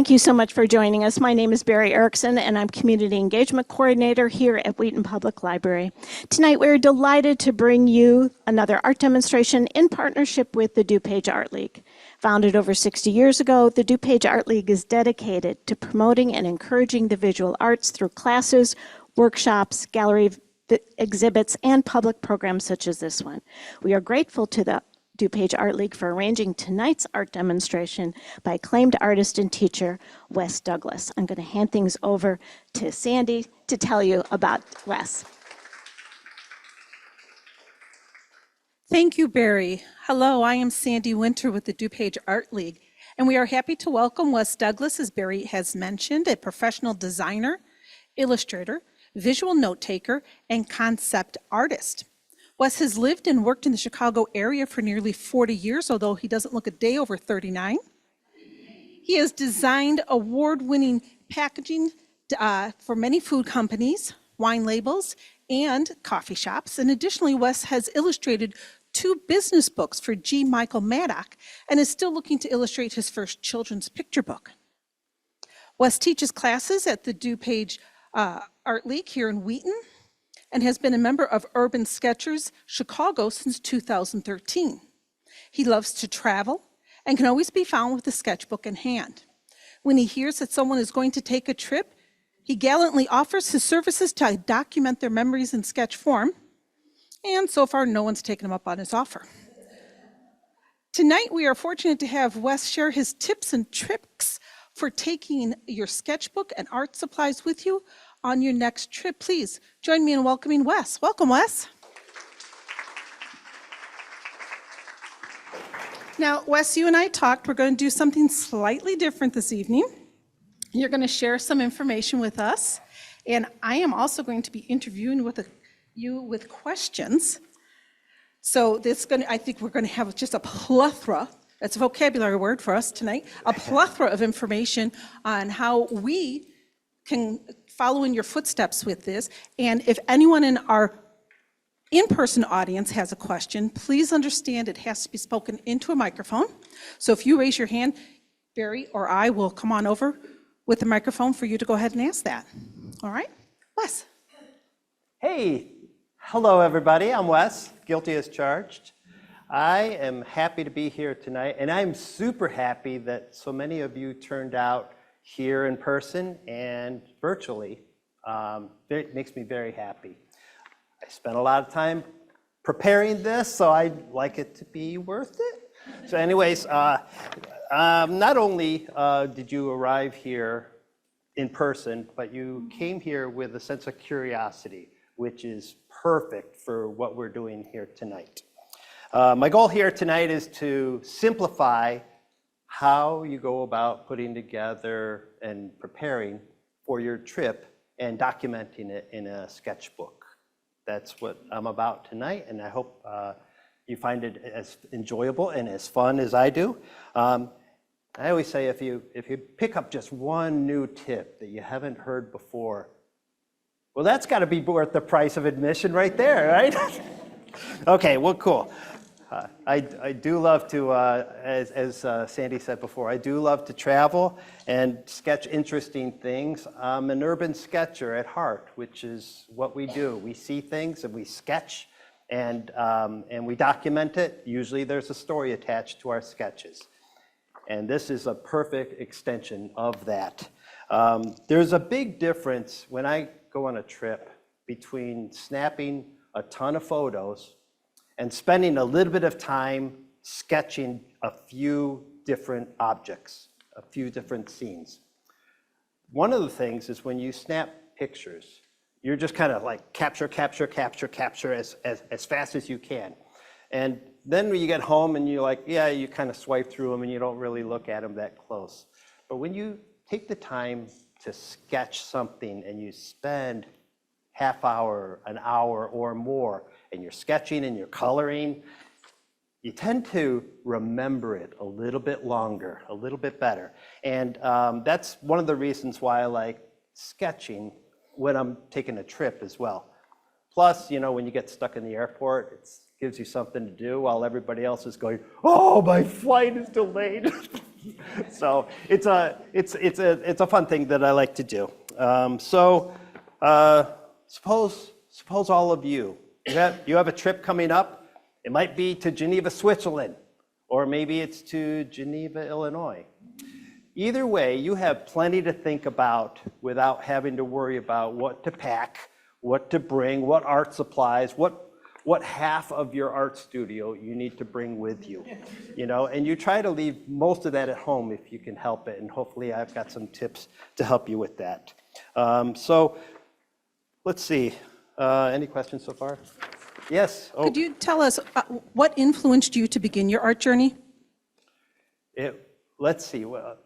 Thank you so much for joining us. My name is Barry Erickson, and I'm Community Engagement Coordinator here at Wheaton Public Library. Tonight, we're delighted to bring you another art demonstration in partnership with the DuPage Art League. Founded over 60 years ago, the DuPage Art League is dedicated to promoting and encouraging the visual arts through classes, workshops, gallery exhibits, and public programs such as this one. We are grateful to the DuPage Art League for arranging tonight's art demonstration by acclaimed artist and teacher, Wes Douglas. I'm going to hand things over to Sandy to tell you about Wes. Thank you, Barry. Hello, I am Sandy Winter with the DuPage Art League, and we are happy to welcome Wes Douglas, as Barry has mentioned, a professional designer, illustrator, visual note taker, and concept artist. Wes has lived and worked in the Chicago area for nearly 40 years, although he doesn't look a day over 39. He has designed award-winning packaging for many food companies, wine labels, and coffee shops. And additionally, Wes has illustrated 2 business books for G. Michael Maddock and is still looking to illustrate his first children's picture book. Wes teaches classes at the DuPage Art League here in Wheaton, and has been a member of Urban Sketchers Chicago since 2013. He loves to travel and can always be found with a sketchbook in hand. When he hears that someone is going to take a trip, he gallantly offers his services to document their memories in sketch form, and so far no one's taken him up on his offer. Tonight we are fortunate to have Wes share his tips and tricks for taking your sketchbook and art supplies with you on your next trip. Please join me in welcoming Wes. Welcome, Wes. Now, Wes, you and I talked. We're going to do something slightly different this evening. You're going to share some information with us, and I am also going to be interviewing you with questions. So I think we're going to have just a plethora, that's a vocabulary word for us tonight, a plethora of information on how we can follow in your footsteps with this. And if anyone in our in-person audience has a question, please understand it has to be spoken into a microphone. So if you raise your hand, Barry or I will come on over with the microphone for you to go ahead and ask that. All right, Wes. Hey, hello everybody, I'm Wes, guilty as charged. I am happy to be here tonight, and I'm super happy that so many of you turned out here in person and virtually. It makes me very happy. I spent a lot of time preparing this, so I'd like it to be worth it. So anyways, not only did you arrive here in person, but you came here with a sense of curiosity, which is perfect for what we're doing here tonight. My goal here tonight is to simplify how you go about putting together and preparing for your trip and documenting it in a sketchbook. That's what I'm about tonight, and I hope you find it as enjoyable and as fun as I do. I always say if you pick up just one new tip that you haven't heard before, well, that's got to be worth the price of admission right there, right? Okay, well, cool. I do love to, as Sandy said before, I do love to travel and sketch interesting things. I'm an urban sketcher at heart, which is what we do. We see things and we sketch and we document it. Usually there's a story attached to our sketches. And this is a perfect extension of that. There's a big difference when I go on a trip between snapping a ton of photos and spending a little bit of time sketching a few different objects, a few different scenes. One of the things is when you snap pictures, you're just kind of like capture as fast as you can. And then when you get home and you're like, yeah, you kind of swipe through them and you don't really look at them that close. But when you take the time to sketch something and you spend half hour, an hour or more, and you're sketching and you're coloring, you tend to remember it a little bit longer, a little bit better. And that's one of the reasons why I like sketching when I'm taking a trip as well. Plus, you know, when you get stuck in the airport, it gives you something to do while everybody else is going, oh, my flight is delayed. So it's a fun thing that I like to do. Suppose all of you have a trip coming up. It might be to Geneva, Switzerland, or maybe it's to Geneva, Illinois. Either way, you have plenty to think about without having to worry about what to pack, what to bring, what art supplies, what half of your art studio you need to bring with you, and you try to leave most of that at home if you can help it, and hopefully I've got some tips to help you with that. So let's see, any questions so far? Yes? Could you tell us what influenced you to begin your art journey? Let's see, well,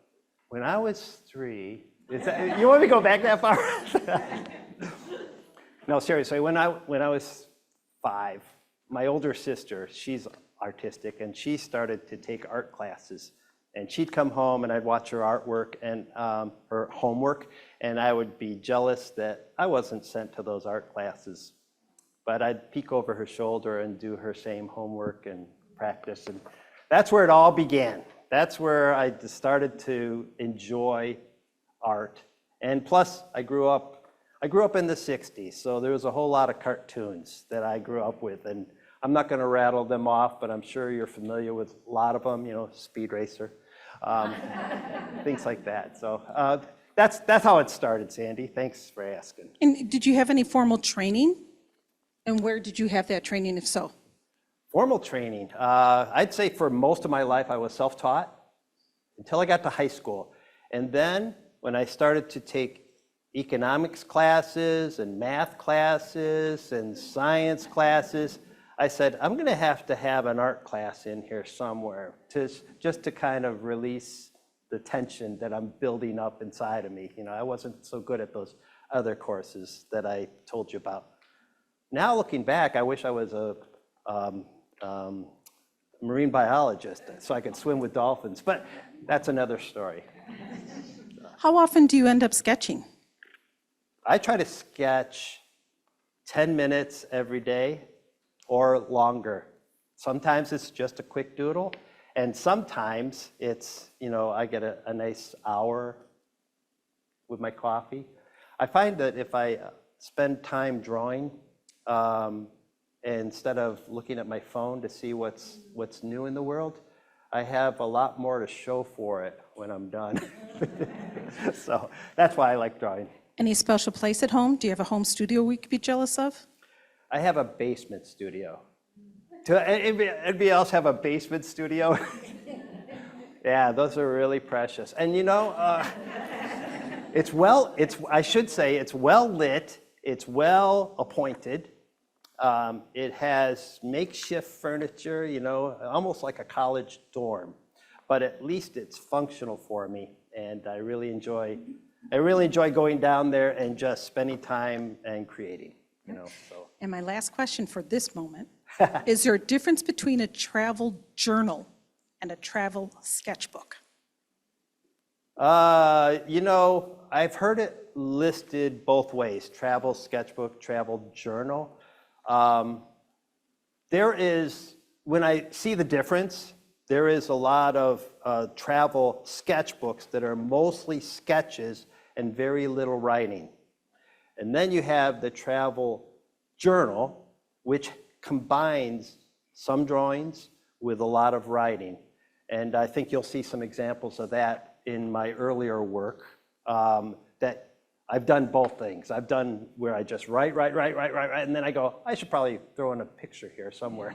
when I was 3, you want me to go back that far? No, seriously, when I was 5, my older sister, she's artistic, and she started to take art classes. And she'd come home, and I'd watch her artwork and her homework, and I would be jealous that I wasn't sent to those art classes. But I'd peek over her shoulder and do her same homework and practice, and that's where it all began. That's where I started to enjoy art. And plus, I grew up in the 60s, so there was a whole lot of cartoons that I grew up with, and I'm not going to rattle them off, but I'm sure you're familiar with a lot of them, Speed Racer, things like that. So that's how it started, Sandy. Thanks for asking. And did you have any formal training? And where did you have that training, if so? Formal training. I'd say for most of my life I was self-taught until I got to high school. And then when I started to take economics classes and math classes and science classes, I said, I'm going to have an art class in here somewhere just to kind of release the tension that I'm building up inside of me. I wasn't so good at those other courses that I told you about. Now looking back, I wish I was a marine biologist so I could swim with dolphins, but that's another story. How often do you end up sketching? I try to sketch 10 minutes every day or longer. Sometimes it's just a quick doodle, and sometimes it's, I get a nice hour with my coffee. I find that if I spend time drawing, instead of looking at my phone to see what's new in the world, I have a lot more to show for it when I'm done. So that's why I like drawing. Any special place at home? Do you have a home studio we could be jealous of? I have a basement studio. Do anybody else have a basement studio? Yeah, those are really precious. And I should say it's well lit, it's well appointed. It has makeshift furniture, almost like a college dorm, but at least it's functional for me, and I really enjoy going down there and just spending time and creating, So. And my last question for this moment, is there a difference between a travel journal and a travel sketchbook? I've heard it listed both ways, travel sketchbook, travel journal. When I see the difference, there is a lot of travel sketchbooks that are mostly sketches and very little writing. And then you have the travel journal, which combines some drawings with a lot of writing. And I think you'll see some examples of that in my earlier work, that I've done both things. I've done where I just write, and then I go, I should probably throw in a picture here somewhere,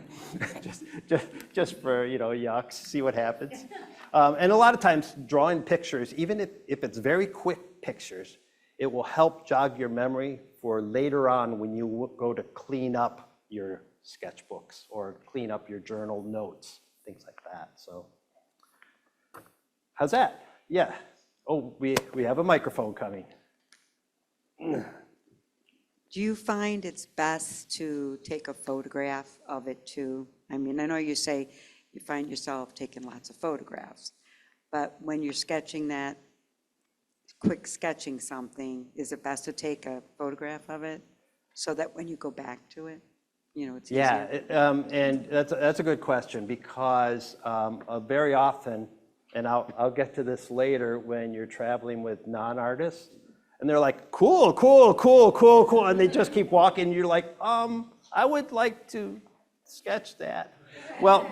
just for yucks, see what happens. And a lot of times, drawing pictures, even if it's very quick pictures, it will help jog your memory for later on when you go to clean up your sketchbooks or clean up your journal notes, things like that. So, how's that? Yeah. Oh, we have a microphone coming. Do you find it's best to take a photograph of it too? I mean, I know you say you find yourself taking lots of photographs, but when you're sketching that, quick sketching something, is it best to take a photograph of it so that when you go back to it, it's easier? Yeah, and that's a good question, because very often and I'll get to this later when you're traveling with non-artists, and they're like, cool, cool, cool, cool, cool, and they just keep walking, and you're like, I would like to sketch that. Well,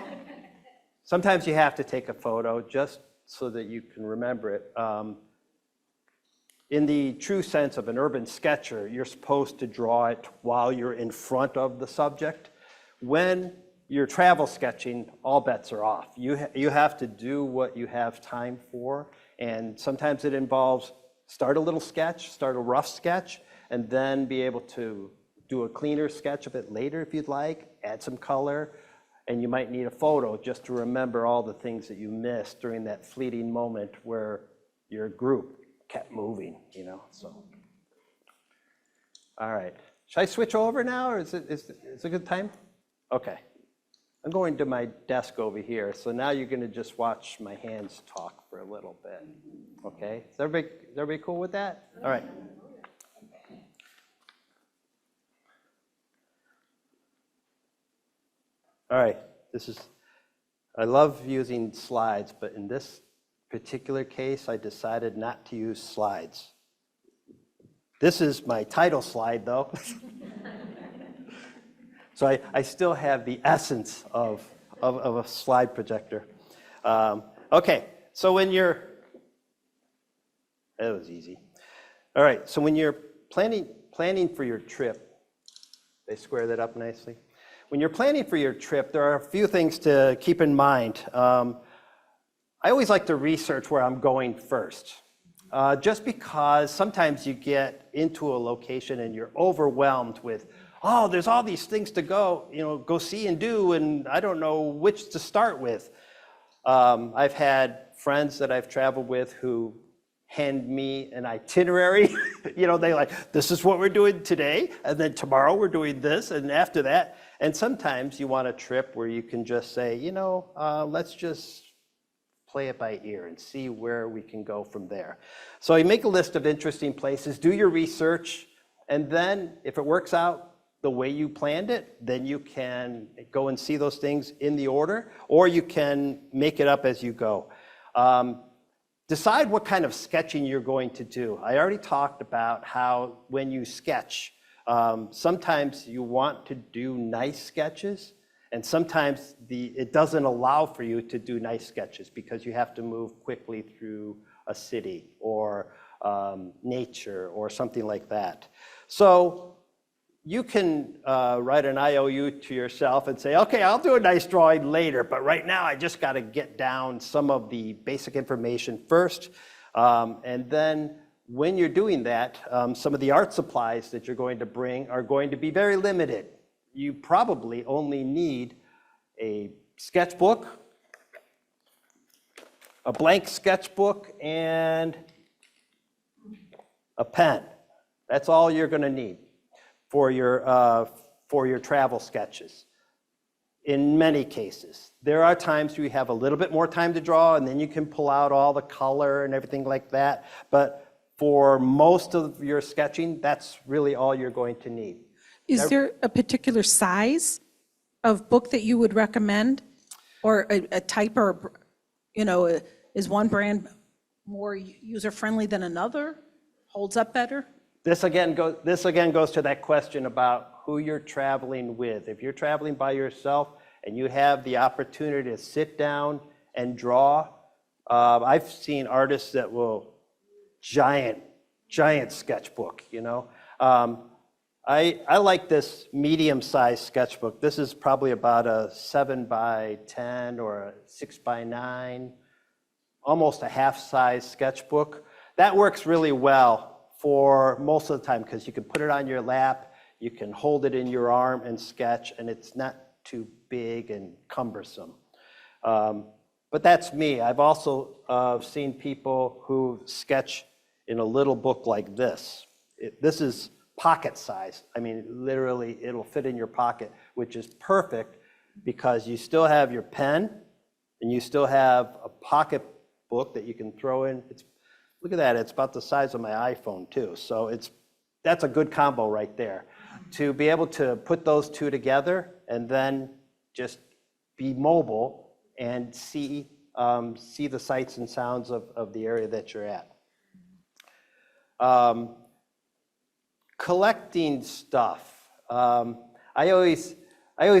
sometimes you have to take a photo just so that you can remember it. In the true sense of an urban sketcher, you're supposed to draw it while you're in front of the subject. When you're travel sketching, all bets are off. You have to do what you have time for, and sometimes it involves start a little sketch, start a rough sketch, and then be able to do a cleaner sketch of it later if you'd like, add some color, and you might need a photo just to remember all the things that you missed during that fleeting moment where your group kept moving, you know, so. All right, should I switch over now, or is it a good time? Okay, I'm going to my desk over here, so now you're gonna just watch my hands talk for a little bit, okay? Is everybody cool with that? All right. All right, I love using slides, but in this particular case, I decided not to use slides. This is my title slide, though. So I still have the essence of a slide projector. Okay, so that was easy. All right, so when you're planning for your trip, they square that up nicely. When you're planning for your trip, there are a few things to keep in mind. I always like to research where I'm going first, just because sometimes you get into a location and you're overwhelmed with, oh, there's all these things to go see and do, and I don't know which to start with. I've had friends that I've traveled with who hand me an itinerary. They like, this is what we're doing today, and then tomorrow we're doing this, and after that. And sometimes you want a trip where you can just say, let's just play it by ear and see where we can go from there. So you make a list of interesting places, do your research, and then if it works out the way you planned it, then you can go and see those things in the order, or you can make it up as you go. Decide what kind of sketching you're going to do. I already talked about how when you sketch, sometimes you want to do nice sketches, and sometimes it doesn't allow for you to do nice sketches because you have to move quickly through a city or nature or something like that. So you can write an IOU to yourself and say, okay, I'll do a nice drawing later, but right now I just got to get down some of the basic information first. And then when you're doing that, some of the art supplies that you're going to bring are going to be very limited. You probably only need a sketchbook, a blank sketchbook, and a pen. That's all you're going to need for your travel sketches. In many cases, there are times you have a little bit more time to draw, and then you can pull out all the color and everything like that. But for most of your sketching, that's really all you're going to need. Is there a particular size of book that you would recommend, or a type, or is one brand more user-friendly than another, holds up better? This again goes to that question about who you're traveling with. If you're traveling by yourself and you have the opportunity to sit down and draw, I've seen artists that will giant sketchbook, I like this medium-sized sketchbook. This is probably about a 7x10 or a 6x9, almost a half-size sketchbook. That works really well for most of the time because you can put it on your lap, you can hold it in your arm and sketch, and it's not too big and cumbersome. But that's me. I've also seen people who sketch in a little book like this. This is pocket size. I mean, literally, it'll fit in your pocket, which is perfect because you still have your pen and you still have a pocket book that you can throw in. Look at that, it's about the size of my iPhone too. So that's a good combo right there. To be able to put those two together and then just be mobile and see see the sights and sounds of the area that you're at. Collecting stuff. I always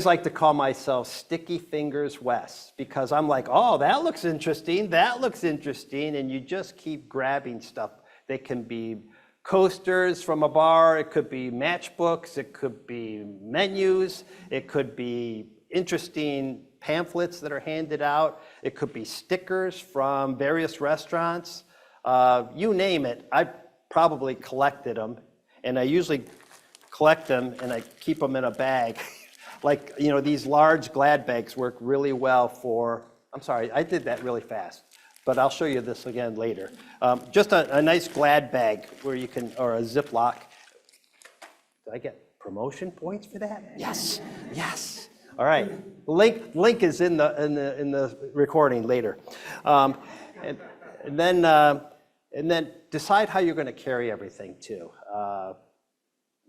like to call myself Sticky Fingers Wes, because I'm like, oh, that looks interesting, and you just keep grabbing stuff. They can be coasters from a bar, it could be matchbooks, it could be menus, it could be interesting pamphlets that are handed out, it could be stickers from various restaurants. You name it, I probably collected them, and I usually collect them and I keep them in a bag. Like, you know, these large Glad bags work really well for, I'm sorry, I did that really fast, but I'll show you this again later. Just a nice Glad bag where you can, or a Ziploc. Did I get promotion points for that? Yes, yes. All right, link is in the recording later. And then decide how you're going to carry everything too.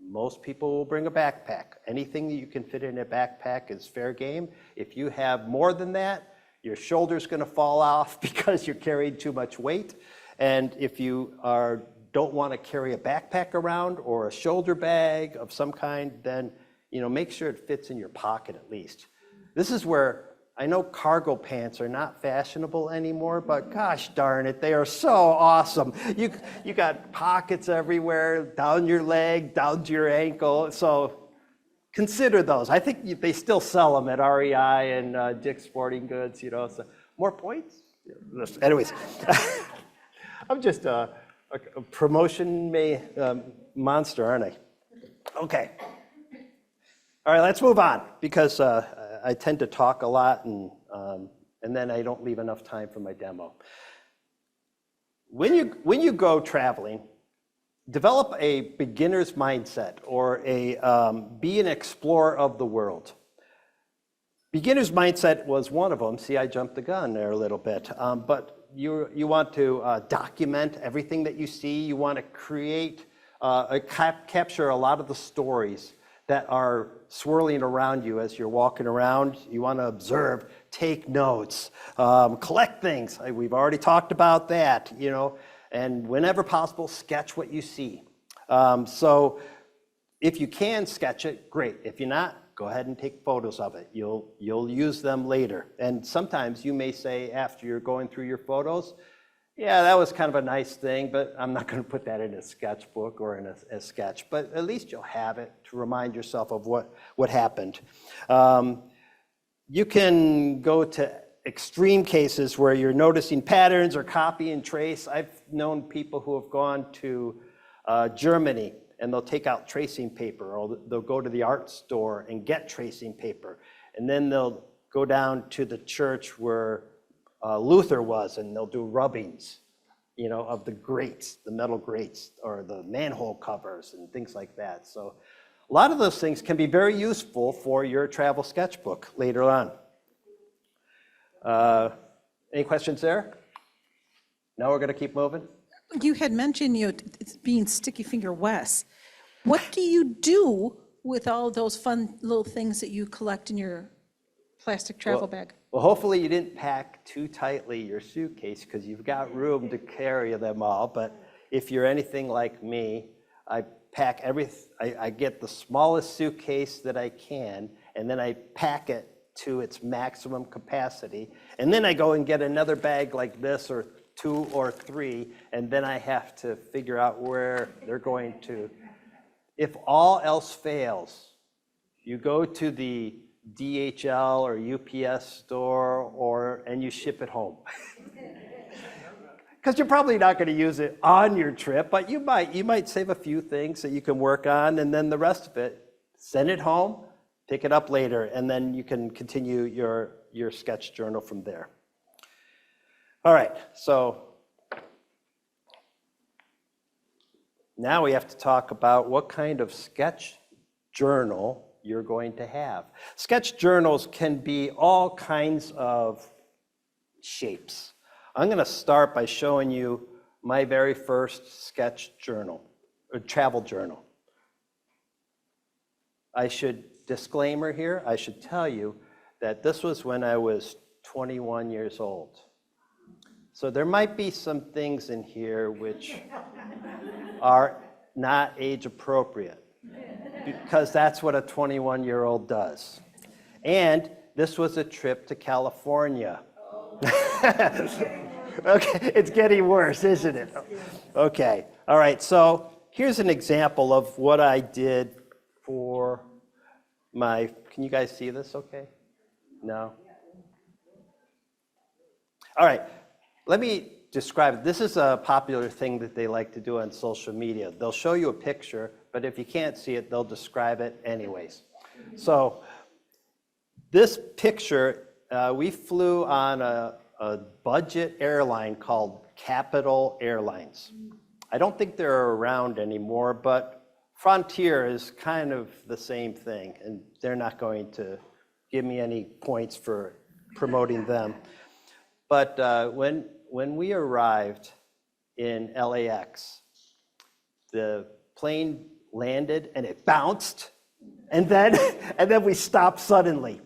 Most people will bring a backpack. Anything that you can fit in a backpack is fair game. If you have more than that, your shoulder's going to fall off because you're carrying too much weight. And if you don't want to carry a backpack around or a shoulder bag of some kind, then make sure it fits in your pocket at least. This is where I know cargo pants are not fashionable anymore, but gosh darn it, they are so awesome. You got pockets everywhere, down your leg, down to your ankle. So consider those. I think they still sell them at REI and Dick's Sporting Goods. So more points. Anyways, I'm just a promotion monster, aren't I? Okay. All right, let's move on, because I tend to talk a lot, and then I don't leave enough time for my demo. When you go traveling, develop a beginner's mindset, or be an explorer of the world. Beginner's mindset was one of them. See, I jumped the gun there a little bit. But you want to document everything that you see. You want to create, capture a lot of the stories that are swirling around you as you're walking around. You want to observe, take notes, collect things. We've already talked about that, and whenever possible, sketch what you see. So if you can sketch it, great. If you're not, go ahead and take photos of it. You'll use them later. And sometimes you may say, after you're going through your photos, yeah, that was kind of a nice thing, but I'm not going to put that in a sketchbook or in a sketch. But at least you'll have it to remind yourself of what happened. You can go to extreme cases where you're noticing patterns or copy and trace. I've known people who have gone to Germany, and they'll take out tracing paper, or they'll go to the art store and get tracing paper. And then they'll go down to the church where Luther was, and they'll do rubbings, of the grates, the metal grates, or the manhole covers and things like that. So a lot of those things can be very useful for your travel sketchbook later on. Any questions there? Now we're going to keep moving. You had mentioned it's being Sticky Finger Wes. What do you do with all those fun little things that you collect in your plastic travel bag? Well, hopefully you didn't pack too tightly your suitcase, because you've got room to carry them all. But if you're anything like me, I pack I get the smallest suitcase that I can, and then I pack it to its maximum capacity. And then I go and get another bag like this, or 2 or 3, and then I have to figure out where they're going to. If all else fails, you go to the DHL or UPS store, and you ship it home. Because you're probably not going to use it on your trip, but you might save a few things that you can work on, and then the rest of it, send it home, pick it up later, and then you can continue your sketch journal from there. All right, so now we have to talk about what kind of sketch journal you're going to have. Sketch journals can be all kinds of shapes. I'm going to start by showing you my very first sketch journal, or travel journal. Disclaimer here, I should tell you that this was when I was 21 years old. So there might be some things in here which are not age appropriate, because that's what a 21-year-old does. And this was a trip to California. Okay, it's getting worse, isn't it? Okay, all right, so here's an example of what I did for my, can you guys see this okay? No? All right, let me describe it. This is a popular thing that they like to do on social media. They'll show you a picture, but if you can't see it, they'll describe it anyways. So this picture, we flew on a budget airline called Capital Airlines. I don't think they're around anymore, but Frontier is kind of the same thing, and they're not going to give me any points for promoting them. But when we arrived in LAX, the plane landed and it bounced, and then we stopped suddenly.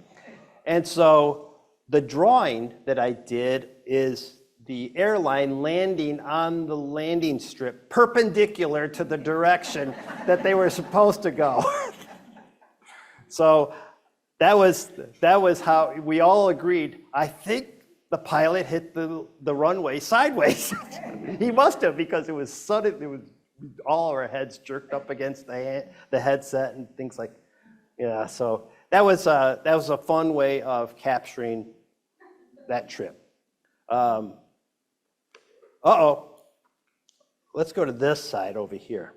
And so the drawing that I did is the airline landing on the landing strip perpendicular to the direction that they were supposed to go. So that was how we all agreed. I think the pilot hit the runway sideways. He must have, because it was sudden. It was all our heads jerked up against the headset and things like. Yeah, so that was a fun way of capturing that trip. Let's go to this side over here.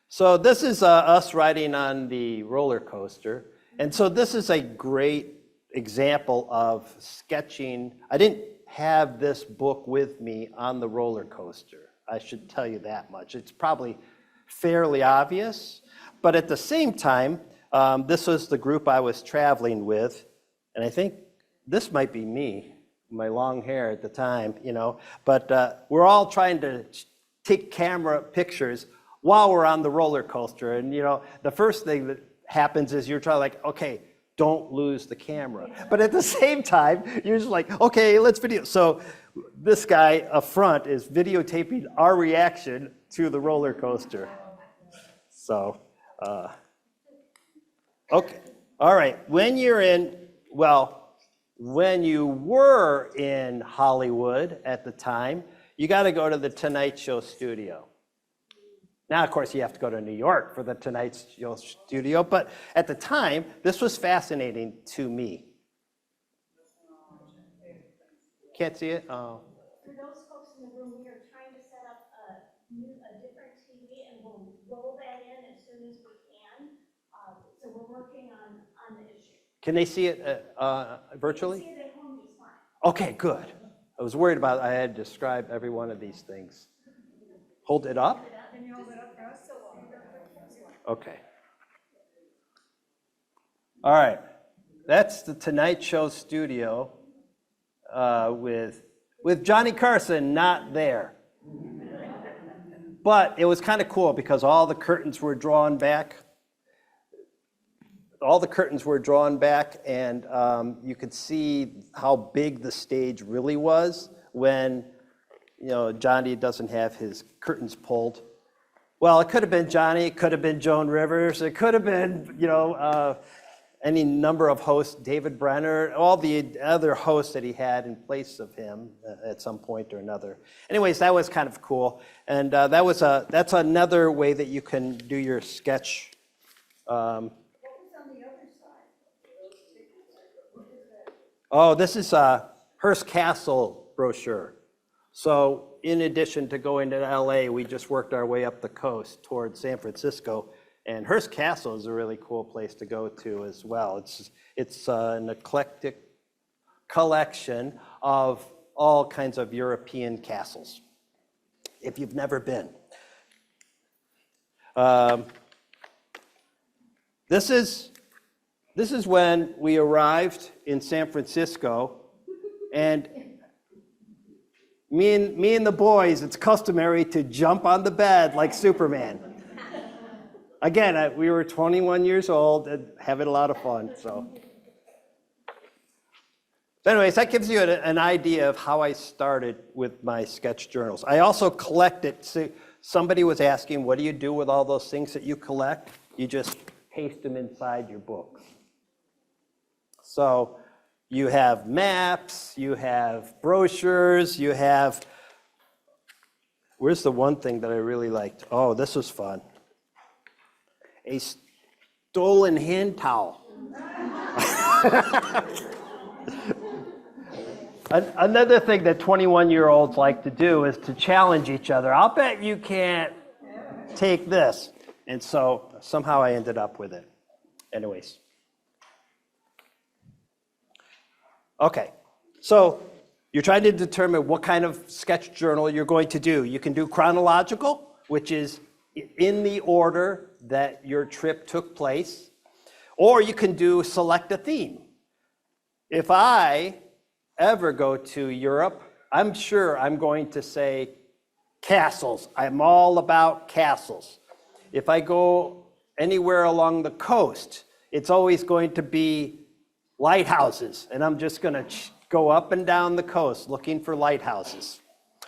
So this is us riding on the roller coaster. And so this is a great example of sketching. I didn't have this book with me on the roller coaster. I should tell you that much. It's probably fairly obvious. But at the same time, this was the group I was traveling with. And I think this might be me, my long hair at the time, you know. But we're all trying to take camera pictures while we're on the roller coaster. And, you know, the first thing that happens is you're trying like, okay, don't lose the camera. But at the same time, you're just like, okay, let's video. So this guy up front is videotaping our reaction to the roller coaster. So, okay, all right. When you were in Hollywood at the time, you got to go to the Tonight Show studio. Now, of course, you have to go to New York for the Tonight Show studio, but at the time, this was fascinating to me. Can't see it? Oh. For those folks in the room, we are trying to set up a different TV, and we'll roll that in as soon as we can. So we're working on the issue. Can they see it virtually? They can see it at home just fine. Okay, good. I was worried about I had to describe every one of these things. Hold it up? Can you hold it up for us? Okay. All right. That's the Tonight Show studio with Johnny Carson not there. But it was kind of cool because all the curtains were drawn back. All the curtains were drawn back, and you could see how big the stage really was when, you know, Johnny doesn't have his curtains pulled. Well, it could have been Johnny, it could have been Joan Rivers, it could have been, you know, any number of hosts, David Brenner, all the other hosts that he had in place of him at some point or another. Anyways, that was kind of cool, and that's another way that you can do your sketch. Oh, this is a Hearst Castle brochure. So in addition to going to LA, we just worked our way up the coast towards San Francisco. And Hearst Castle is a really cool place to go to as well. It's an eclectic collection of all kinds of European castles, if you've never been. This is when we arrived in San Francisco, and me and the boys, it's customary to jump on the bed like Superman. Again, we were 21 years old and having a lot of fun, so. But anyways, that gives you an idea of how I started with my sketch journals. I also collected, so somebody was asking, what do you do with all those things that you collect? You just paste them inside your books. So you have maps, you have brochures, you have, where's the one thing that I really liked? Oh, this was fun. A stolen hand towel. Another thing that 21-year-olds like to do is to challenge each other. I'll bet you can't take this. And so somehow I ended up with it. Anyways. Okay, so you're trying to determine what kind of sketch journal you're going to do. You can do chronological, which is in the order that your trip took place, or you can do select a theme. If I ever go to Europe, I'm sure I'm going to say castles. I'm all about castles. If I go anywhere along the coast, it's always going to be lighthouses, and I'm just going to go up and down the coast looking for lighthouses.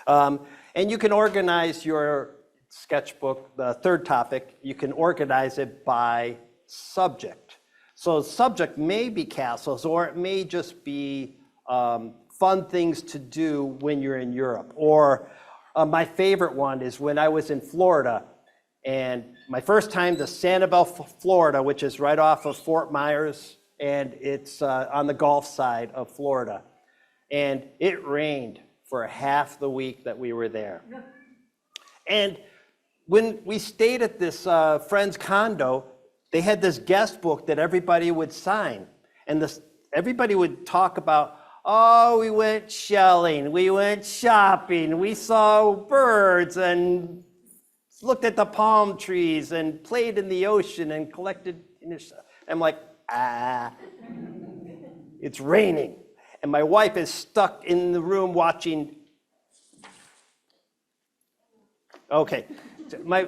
And you can organize your sketchbook, the third topic, you can organize it by subject. So subject may be castles, or it may just be fun things to do when you're in Europe. Or my favorite one is when I was in Florida, and my first time to Sanibel, Florida, which is right off of Fort Myers, and it's on the Gulf side of Florida. And it rained for half the week that we were there. And when we stayed at this friend's condo, they had this guest book that everybody would sign. And everybody would talk about, oh, we went shelling, we went shopping, we saw birds and looked at the palm trees and played in the ocean and collected. I'm like, it's raining. And my wife is stuck in the room watching. Okay, my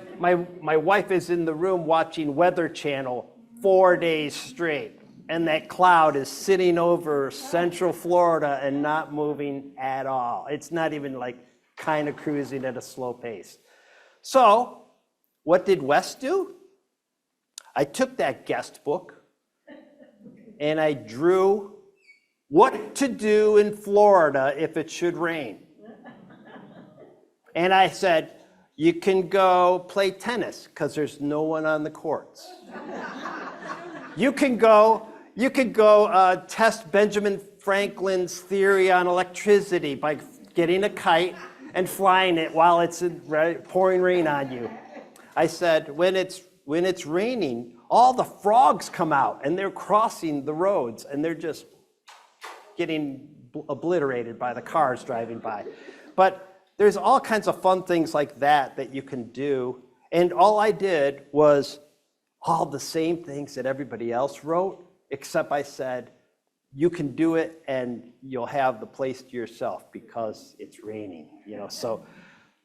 wife is in the room watching Weather Channel 4 days straight. And that cloud is sitting over Central Florida and not moving at all. It's not even like kind of cruising at a slow pace. So what did Wes do? I took that guest book and I drew what to do in Florida if it should rain. And I said, you can go play tennis because there's no one on the courts. You can go test Benjamin Franklin's theory on electricity by getting a kite and flying it while it's pouring rain on you. I said, when it's raining, all the frogs come out and they're crossing the roads and they're just getting obliterated by the cars driving by. But there's all kinds of fun things like that you can do. And all I did was all the same things that everybody else wrote, except I said, you can do it and you'll have the place to yourself because it's raining, So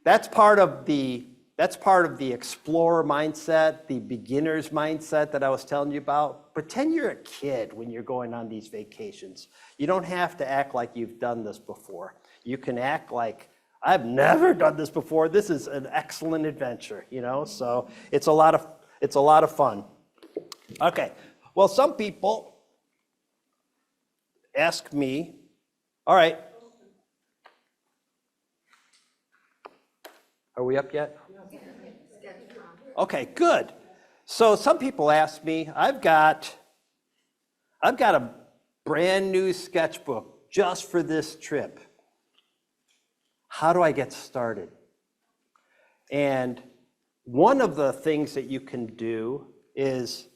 that's part of the explorer mindset, the beginner's mindset that I was telling you about. Pretend you're a kid when you're going on these vacations. You don't have to act like you've done this before. You can act like, I've never done this before. This is an excellent adventure, So it's a lot of fun. Okay, well, some people ask me, all right, are we up yet? Okay, good. So some people ask me, I've got a brand new sketchbook just for this trip. How do I get started? And one of the things that you can do is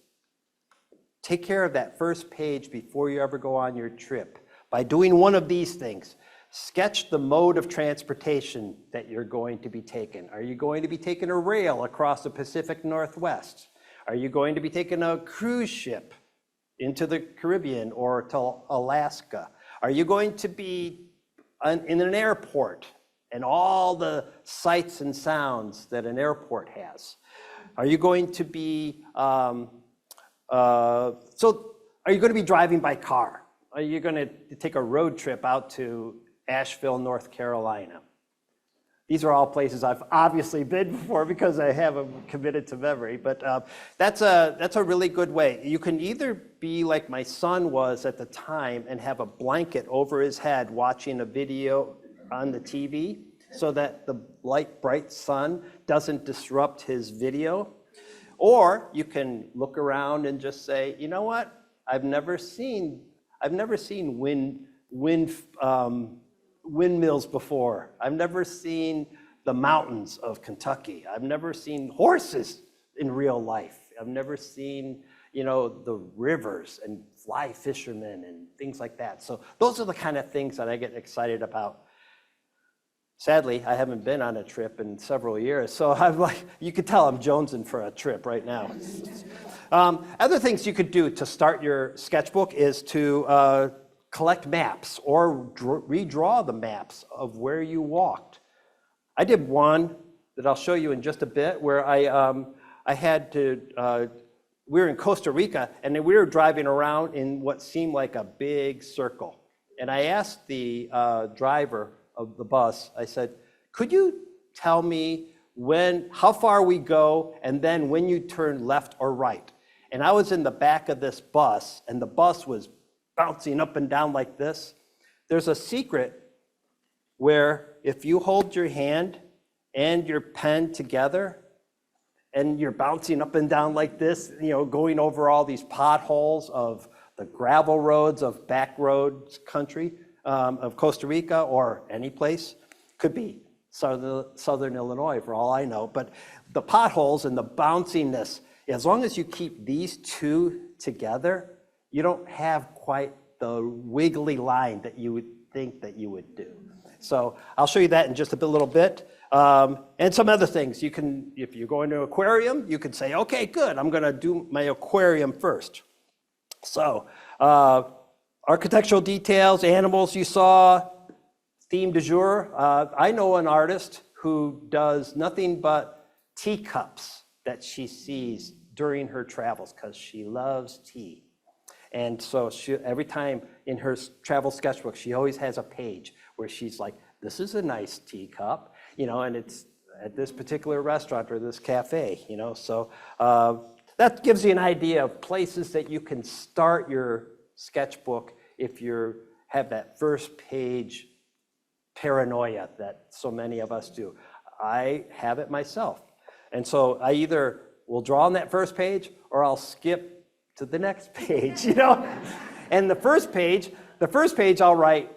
take care of that first page before you ever go on your trip by doing one of these things. Sketch the mode of transportation that you're going to be taking. Are you going to be taking a rail across the Pacific Northwest? Are you going to be taking a cruise ship into the Caribbean or to Alaska? Are you going to be in an airport and all the sights and sounds that an airport has? Are you going to be, are you going to be driving by car? you're going to take a road trip out to Asheville, North Carolina. These are all places I've obviously been before because I have them committed to memory, but that's a really good way. You can either be like my son was at the time and have a blanket over his head watching a video on the TV so that the light, bright sun doesn't disrupt his video. Or you can look around and just say, you know what? I've never seen windmills before. I've never seen the mountains of Kentucky. I've never seen horses in real life. I've never seen, the rivers and fly fishermen and things like that. So those are the kind of things that I get excited about. Sadly, I haven't been on a trip in several years, so I'm like, you could tell I'm jonesing for a trip right now. Other things you could do to start your sketchbook is to collect maps or redraw the maps of where you walked. I did one that I'll show you in just a bit where I had to, we were in Costa Rica and we were driving around in what seemed like a big circle. And I asked the driver of the bus, I said, could you tell me how far we go and then when you turn left or right? And I was in the back of this bus and the bus was bouncing up and down like this. There's a secret where if you hold your hand and your pen together and you're bouncing up and down like this, going over all these potholes of the gravel roads of back roads country of Costa Rica or any place, could be southern Illinois for all I know, but the potholes and the bounciness, as long as you keep these two together, you don't have quite the wiggly line that you would think that you would do. So I'll show you that in just a little bit. And some other things. You can, if you're going to an aquarium, you could say, okay, good, I'm gonna do my aquarium first. So architectural details, animals you saw, theme du jour. I know an artist who does nothing but teacups that she sees during her travels because she loves tea. And so every time in her travel sketchbook, she always has a page where she's like, this is a nice teacup, and it's at this particular restaurant or this cafe, So that gives you an idea of places that you can start your sketchbook if you have that first page paranoia that so many of us do. I have it myself. And so I either will draw on that first page or I'll skip to the next page, And the first page I'll write,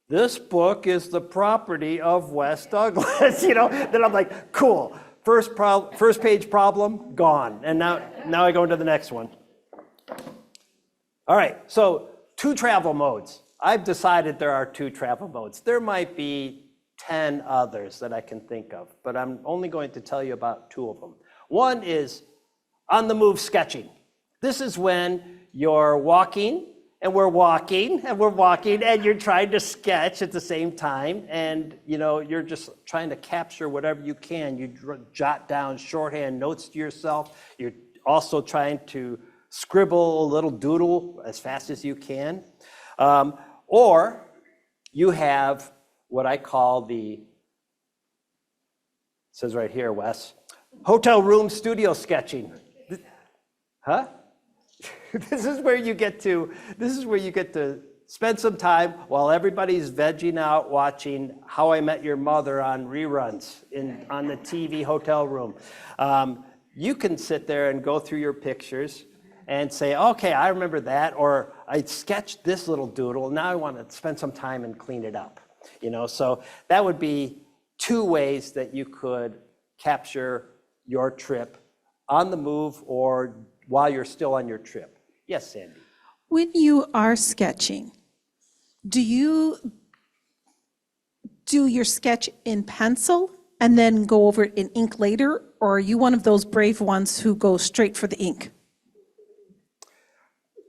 this book is the property of Wes Douglas, Then I'm like, cool, first page problem, gone. And now I go into the next one. All right, so 2 travel modes. I've decided there are 2 travel modes. There might be 10 others that I can think of, but I'm only going to tell you about 2 of them. One is on the move sketching. This is when you're walking and we're walking and we're walking and you're trying to sketch at the same time and you're just trying to capture whatever you can. You jot down shorthand notes to yourself. You're also trying to scribble a little doodle as fast as you can. Or you have what I call it says right here, Wes, hotel room studio sketching. Huh? This is where you get to spend some time while everybody's vegging out watching How I Met Your Mother on reruns on the TV hotel room. You can sit there and go through your pictures and say, okay, I remember that, or I sketched this little doodle, now I want to spend some time and clean it up. So that would be 2 ways that you could capture your trip on the move or while you're still on your trip. Yes, Sandy. When you are sketching, do you do your sketch in pencil and then go over it in ink later, or are you one of those brave ones who go straight for the ink?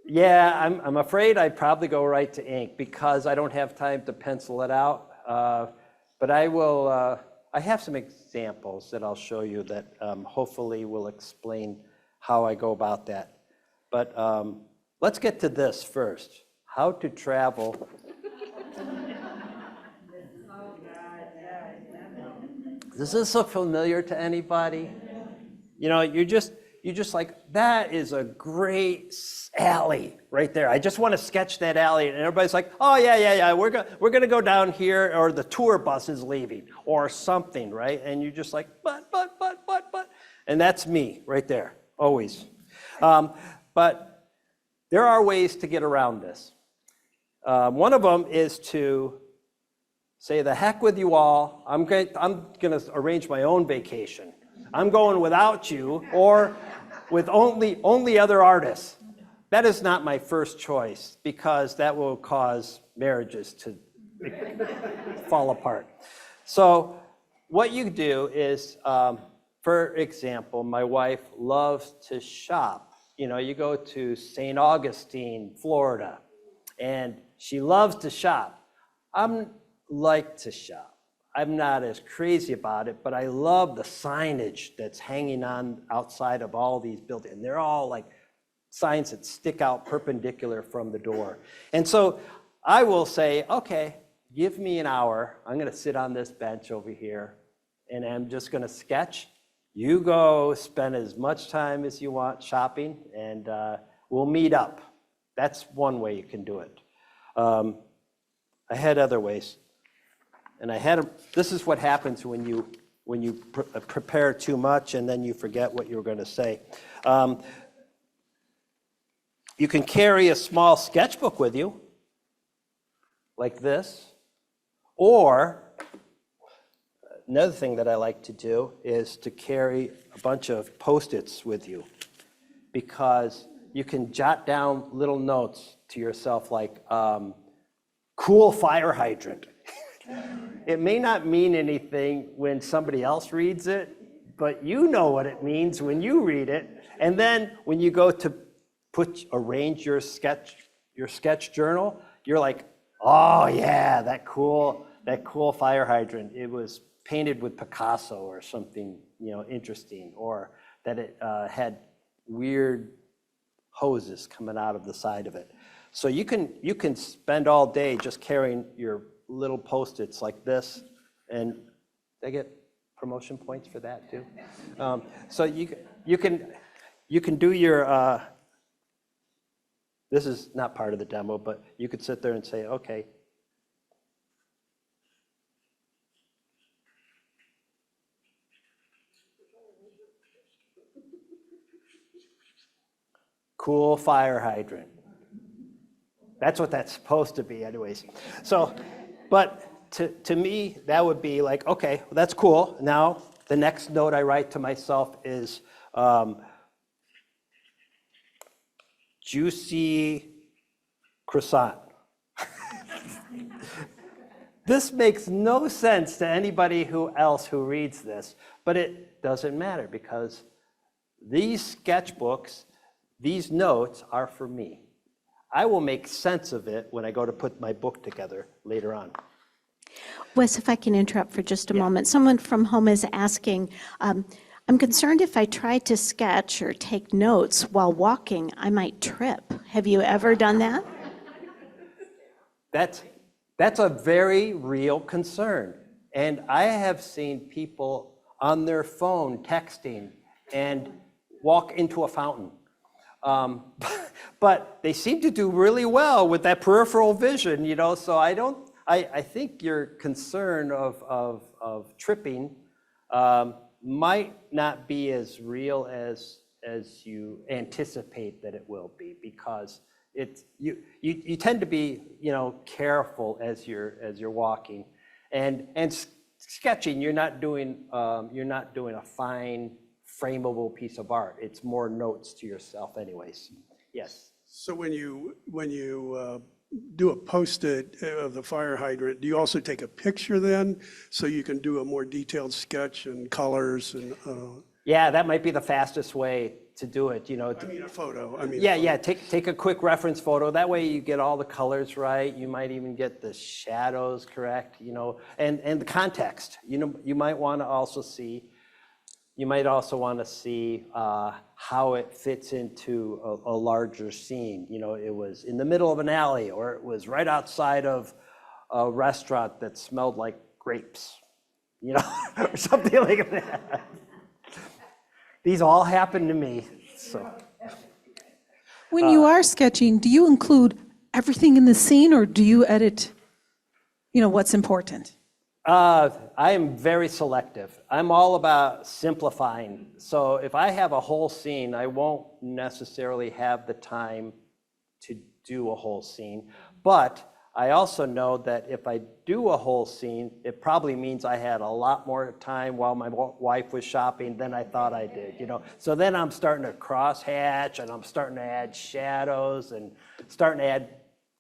Yeah, I'm afraid I'd probably go right to ink because I don't have time to pencil it out. But I will. I have some examples that I'll show you that hopefully will explain how I go about that. But let's get to this first. how to travel. Does this look familiar to anybody? You know, you're just like, that is a great alley right there. I just want to sketch that alley. And everybody's like, oh, yeah. We're going to go down here, or the tour bus is leaving, or something, right? And you're just like, but. And that's me right there, always. But there are ways to get around this. One of them is to say, the heck with you all. I'm going to arrange my own vacation. I'm going without you, or with only other artists. That is not my first choice, because that will cause marriages to fall apart. So what you do is, for example, my wife loves to shop. You know, you go to St. Augustine, Florida, and she loves to shop. I like to shop. I'm not as crazy about it, but I love the signage that's hanging on outside of all these buildings. And they're all like signs that stick out perpendicular from the door. And so I will say, okay, give me an hour. I'm going to sit on this bench over here, and I'm just going to sketch. You go spend as much time as you want shopping, and we'll meet up. That's one way you can do it. I had other ways. And this is what happens when you prepare too much and then you forget what you were going to say. You can carry a small sketchbook with you, like this. Or another thing that I like to do is to carry a bunch of Post-its with you, because you can jot down little notes to yourself like, cool fire hydrant. It may not mean anything when somebody else reads it, but you know what it means when you read it. And then when you go to arrange your sketch journal, you're like, oh yeah, that cool fire hydrant. It was painted with Picasso or something, you know, interesting, or that it had weird hoses coming out of the side of it. So you can spend all day just carrying your little Post-its like this, and they get promotion points for that too. So you can do your. This is not part of the demo, but you could sit there and say, okay. Cool fire hydrant. That's what that's supposed to be anyways. So, but to me, that would be like, okay, well, that's cool. Now, the next note I write to myself is juicy croissant. This makes no sense to anybody else who reads this, but it doesn't matter, because these sketchbooks, these notes are for me. I will make sense of it when I go to put my book together later on. Wes, if I can interrupt for just a moment. Someone from home is asking, I'm concerned if I try to sketch or take notes while walking, I might trip. Have you ever done that? That's a very real concern. And I have seen people on their phone texting and walk into a fountain. But they seem to do really well with that peripheral vision, you know, so I think your concern of tripping might not be as real as you anticipate that it will be, because you tend to be, you know, careful as you're walking, and sketching, you're not doing a fine frameable piece of art. It's more notes to yourself anyways. Yes. So when you do a Post-it of the fire hydrant, do you also take a picture then, so you can do a more detailed sketch and colors and? Yeah, that might be the fastest way to do it. You know. I mean a photo. Yeah. Take a quick reference photo. That way you get all the colors right. You might even get the shadows correct. You know, and the context. You know, you might want to also see, you might also want to see how it fits into a larger scene. You know, it was in the middle of an alley, or it was right outside of a restaurant that smelled like grapes, you know, or something like that. These all happen to me, so. When you are sketching, do you include everything in the scene, or do you edit, you know, what's important? I am very selective. I'm all about simplifying. So if I have a whole scene, I won't necessarily have the time to do a whole scene. But I also know that if I do a whole scene, it probably means I had a lot more time while my wife was shopping than I thought I did, you know. So then I'm starting to crosshatch, and I'm starting to add shadows, and starting to add,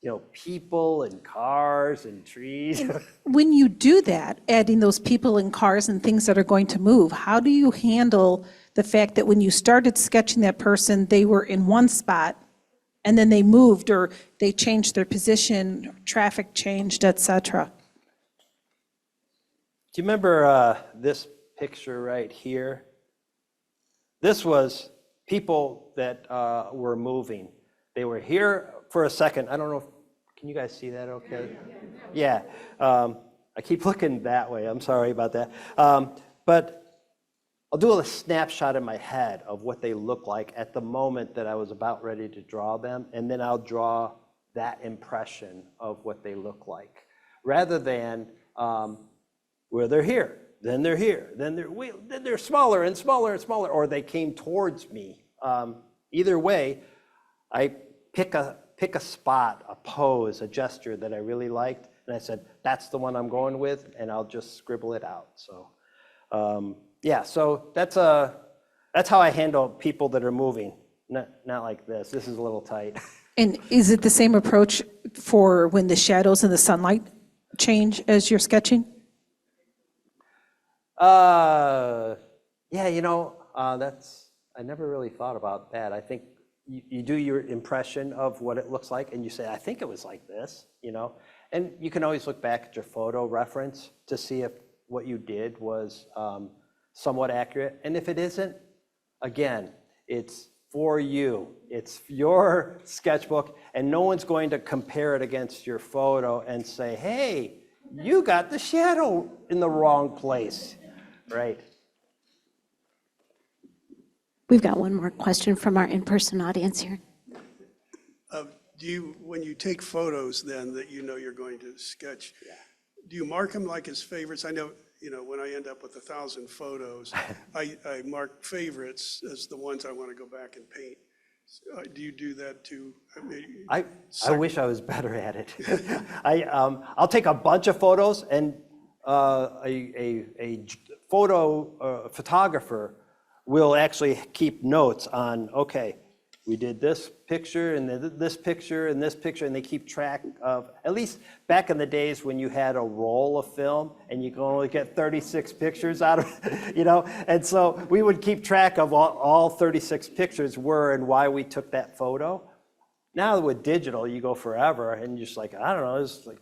you know, people and cars and trees. When you do that, adding those people and cars and things that are going to move, how do you handle the fact that when you started sketching that person, they were in one spot, and then they moved, or they changed their position, traffic changed, et cetera? Do you remember this picture right here? This was people that were moving. They were here for a second. I don't know if, can you guys see that okay? Yeah. I keep looking that way. I'm sorry about that. But I'll do a snapshot in my head of what they look like at the moment that I was about ready to draw them, and then I'll draw that impression of what they look like, rather than where they're here, then they're here, then they're smaller and smaller and smaller, or they came towards me. Either way, I pick a spot, a pose, a gesture that I really liked, and I said, that's the one I'm going with, and I'll just scribble it out. So. Yeah, so that's how I handle people that are moving. Not like this. This is a little tight. And is it the same approach for when the shadows and the sunlight change as you're sketching? Yeah, you know, I never really thought about that. I think you do your impression of what it looks like, and you say, I think it was like this, you know. And you can always look back at your photo reference to see if what you did was somewhat accurate. And if it isn't, again, it's for you. It's your sketchbook, and no one's going to compare it against your photo and say, hey, you got the shadow in the wrong place, right? We've got one more question from our in-person audience here. When you take photos then that you know you're going to sketch, do you mark them like as favorites? I know, you know, when I end up with 1,000 photos, I mark favorites as the ones I want to go back and paint. Do you do that too? I wish I was better at it. I'll take a bunch of photos, and a photographer will actually keep notes on, okay, we did this picture and this picture and this picture, and they keep track of, at least back in the days when you had a roll of film and you can only get 36 pictures out of it, you know? And so we would keep track of all 36 pictures were and why we took that photo. Now with digital, you go forever and you're just like, I don't know, there's like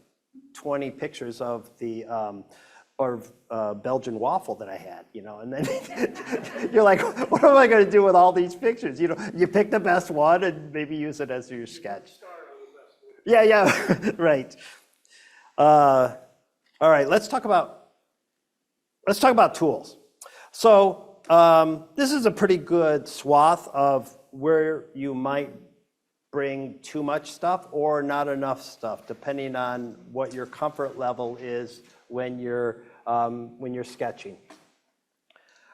20 pictures of the Belgian waffle that I had, you know, and then you're like, what am I going to do with all these pictures? You know, you pick the best one and maybe use it as your sketch. Yeah, right. All right, let's talk about tools. So this is a pretty good swath of where you might bring too much stuff or not enough stuff, depending on what your comfort level is when you're sketching.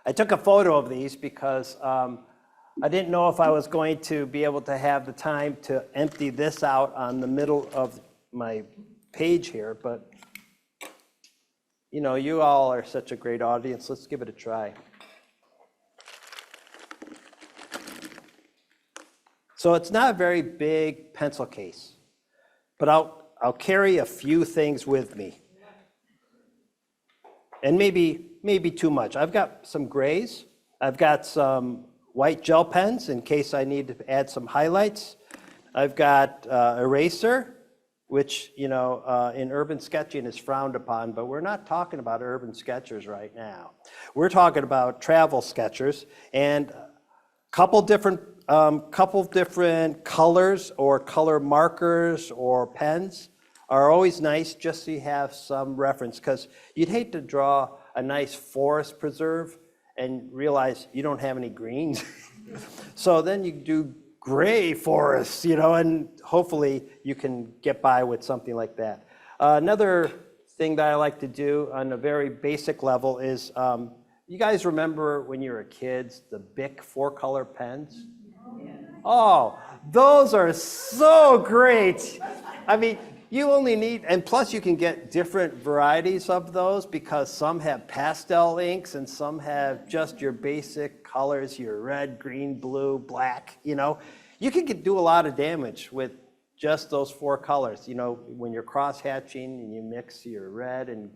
I took a photo of these because I didn't know if I was going to be able to have the time to empty this out on the middle of my page here, but you know, you all are such a great audience. Let's give it a try. So it's not a very big pencil case, but I'll carry a few things with me. And maybe too much. I've got some grays. I've got some white gel pens in case I need to add some highlights. I've got eraser, which, in urban sketching is frowned upon, but we're not talking about urban sketchers right now. We're talking about travel sketchers, and couple different colors or color markers or pens are always nice, just so you have some reference, because you'd hate to draw a nice forest preserve and realize you don't have any greens. So then you do gray forests, and hopefully you can get by with something like that. Another thing that I like to do on a very basic level is, you guys remember when you were kids, the Bic 4-color pens? Oh, those are so great. I mean, you only need, and plus you can get different varieties of those, because some have pastel inks and some have just your basic colors, your red, green, blue, black, You can do a lot of damage with just those 4 colors. When you're cross-hatching and you mix your red and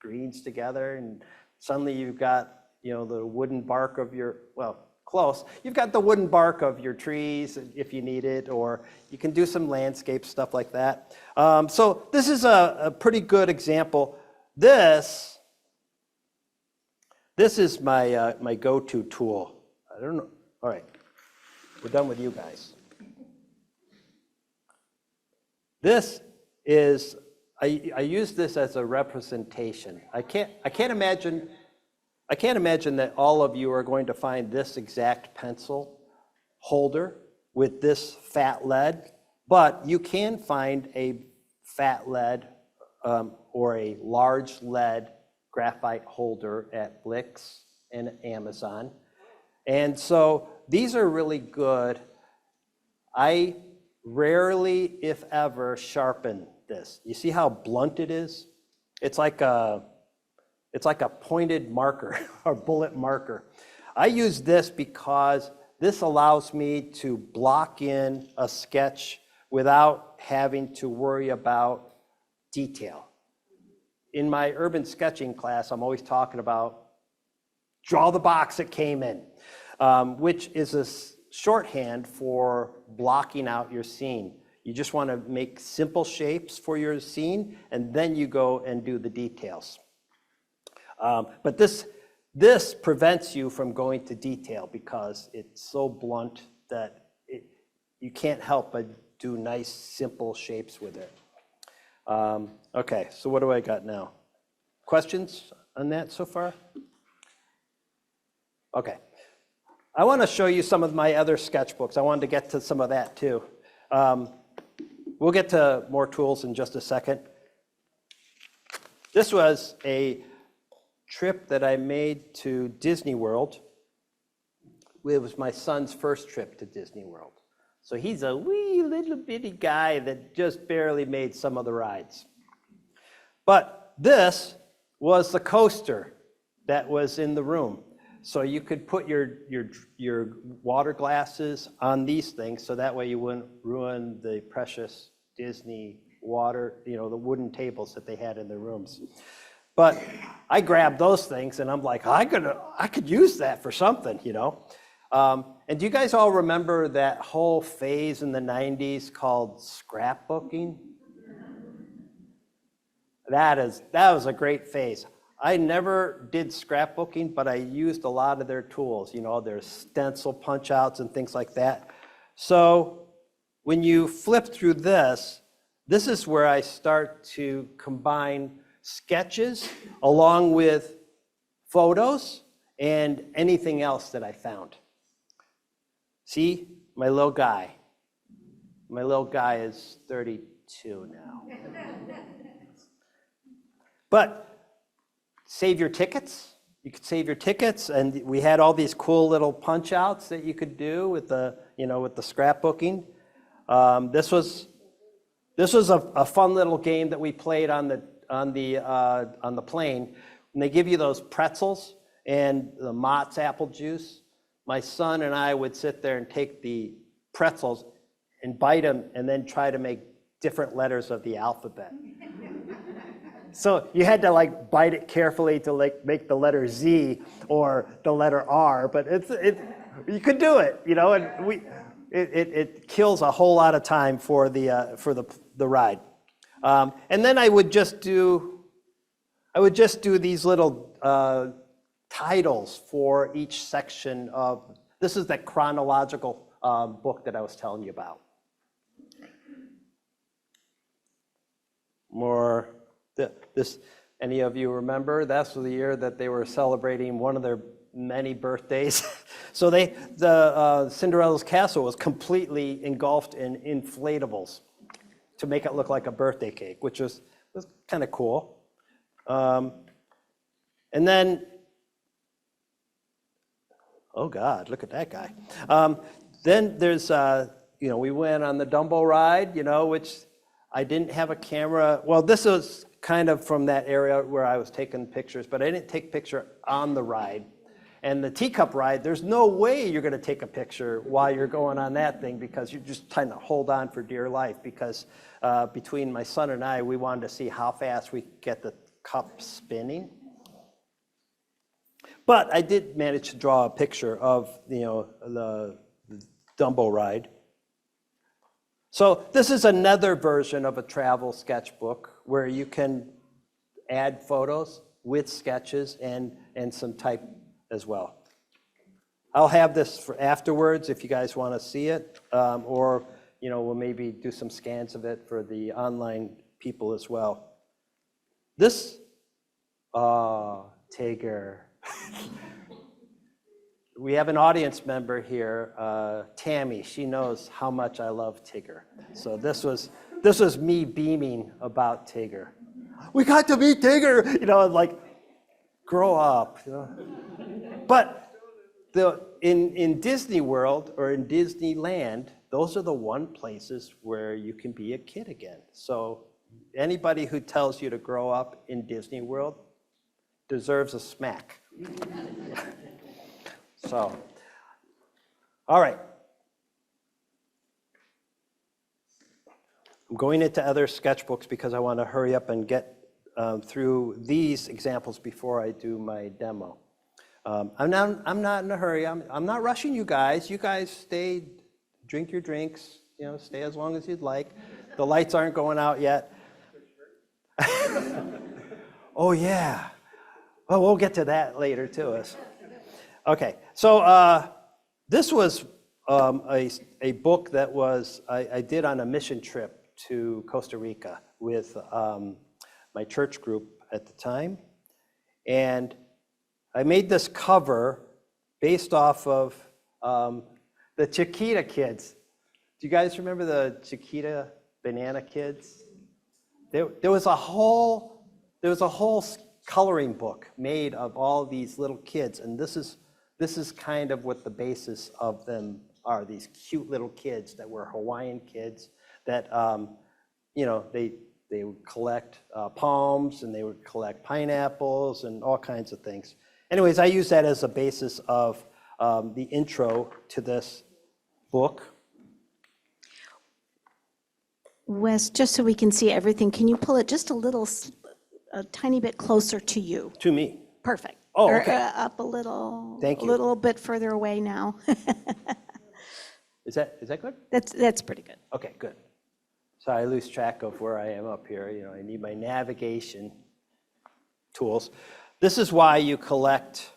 greens together, and suddenly you've got, the wooden bark of your, close. You've got the wooden bark of your trees if you need it, or you can do some landscape stuff like that. So this is a pretty good example. This is my go-to tool. I don't know. All right, we're done with you guys. This is, I use this as a representation. I can't imagine that all of you are going to find this exact pencil holder with this fat lead, but you can find a fat lead or a large lead graphite holder at Blix and Amazon. And so these are really good. I rarely, if ever, sharpen this. You see how blunt it is? It's like a pointed marker or bullet marker. I use this because this allows me to block in a sketch without having to worry about detail. In my urban sketching class, I'm always talking about draw the box it came in, which is a shorthand for blocking out your scene. You just want to make simple shapes for your scene, and then you go and do the details. But this prevents you from going to detail because it's so blunt that you can't help but do nice, simple shapes with it. Okay, so what do I got now? Questions on that so far? Okay. I want to show you some of my other sketchbooks. I wanted to get to some of that too. We'll get to more tools in just a second. This was a trip that I made to Disney World. It was my son's first trip to Disney World. So he's a wee little bitty guy that just barely made some of the rides. But this was the coaster that was in the room. So you could put your water glasses on these things, so that way you wouldn't ruin the precious Disney water, the wooden tables that they had in their rooms. But I grabbed those things and I'm like, I could use that for something, And do you guys all remember that whole phase in the 90s called scrapbooking? That was a great phase. I never did scrapbooking, but I used a lot of their tools, their stencil punch outs and things like that. So when you flip through this is where I start to combine sketches along with photos and anything else that I found. See, my little guy. My little guy is 32 now. But save your tickets. You could save your tickets, and we had all these cool little punch outs that you could do with the scrapbooking. This was a fun little game that we played on the plane. And they give you those pretzels and the Mott's apple juice. My son and I would sit there and take the pretzels and bite them, and then try to make different letters of the alphabet. So you had to bite it carefully to make the letter Z or the letter R, but you could do it, and it kills a whole lot of time for the ride. And then I would just do these little titles for each section of, this is that chronological book that I was telling you about. Any of you remember? That's the year that they were celebrating one of their many birthdays. So the Cinderella's castle was completely engulfed in inflatables to make it look like a birthday cake, which was kind of cool. And then, oh God, look at that guy. Then there's, we went on the Dumbo ride, which I didn't have a camera. Well, this was kind of from that area where I was taking pictures, but I didn't take picture on the ride. And the teacup ride, there's no way you're going to take a picture while you're going on that thing because you're just trying to hold on for dear life because between my son and I, we wanted to see how fast we get the cup spinning. But I did manage to draw a picture of, the Dumbo ride. So this is another version of a travel sketchbook where you can add photos with sketches and some type as well. I'll have this for afterwards if you guys want to see it, or we'll maybe do some scans of it for the online people as well. This, Tigger. We have an audience member here, Tammy. She knows how much I love Tigger. So this was me beaming about Tigger. We got to meet Tigger, like grow up. But in Disney World or in Disneyland, those are the one places where you can be a kid again. So anybody who tells you to grow up in Disney World deserves a smack. So, all right. I'm going into other sketchbooks because I want to hurry up and get through these examples before I do my demo. I'm not in a hurry. I'm not rushing you guys. You guys stay, drink your drinks, stay as long as you'd like. The lights aren't going out yet. Oh, yeah. Well, we'll get to that later, too. Okay, so this was a book that I did on a mission trip to Costa Rica with my church group at the time. And I made this cover based off of the Chiquita kids. Do you guys remember the Chiquita banana kids? There was a whole coloring book made of all these little kids, and this is kind of what the basis of them are, these cute little kids that were Hawaiian kids that, they would collect palms and they would collect pineapples and all kinds of things. Anyways, I use that as a basis of the intro to this book. Wes, just so we can see everything, can you pull it just a tiny bit closer to you? To me. Perfect. Oh, Or, okay. up a little. Thank you. A little bit further away now. Is that good? That's pretty good. Okay, good. So I lose track of where I am up here. I need my navigation tools. This is why you collect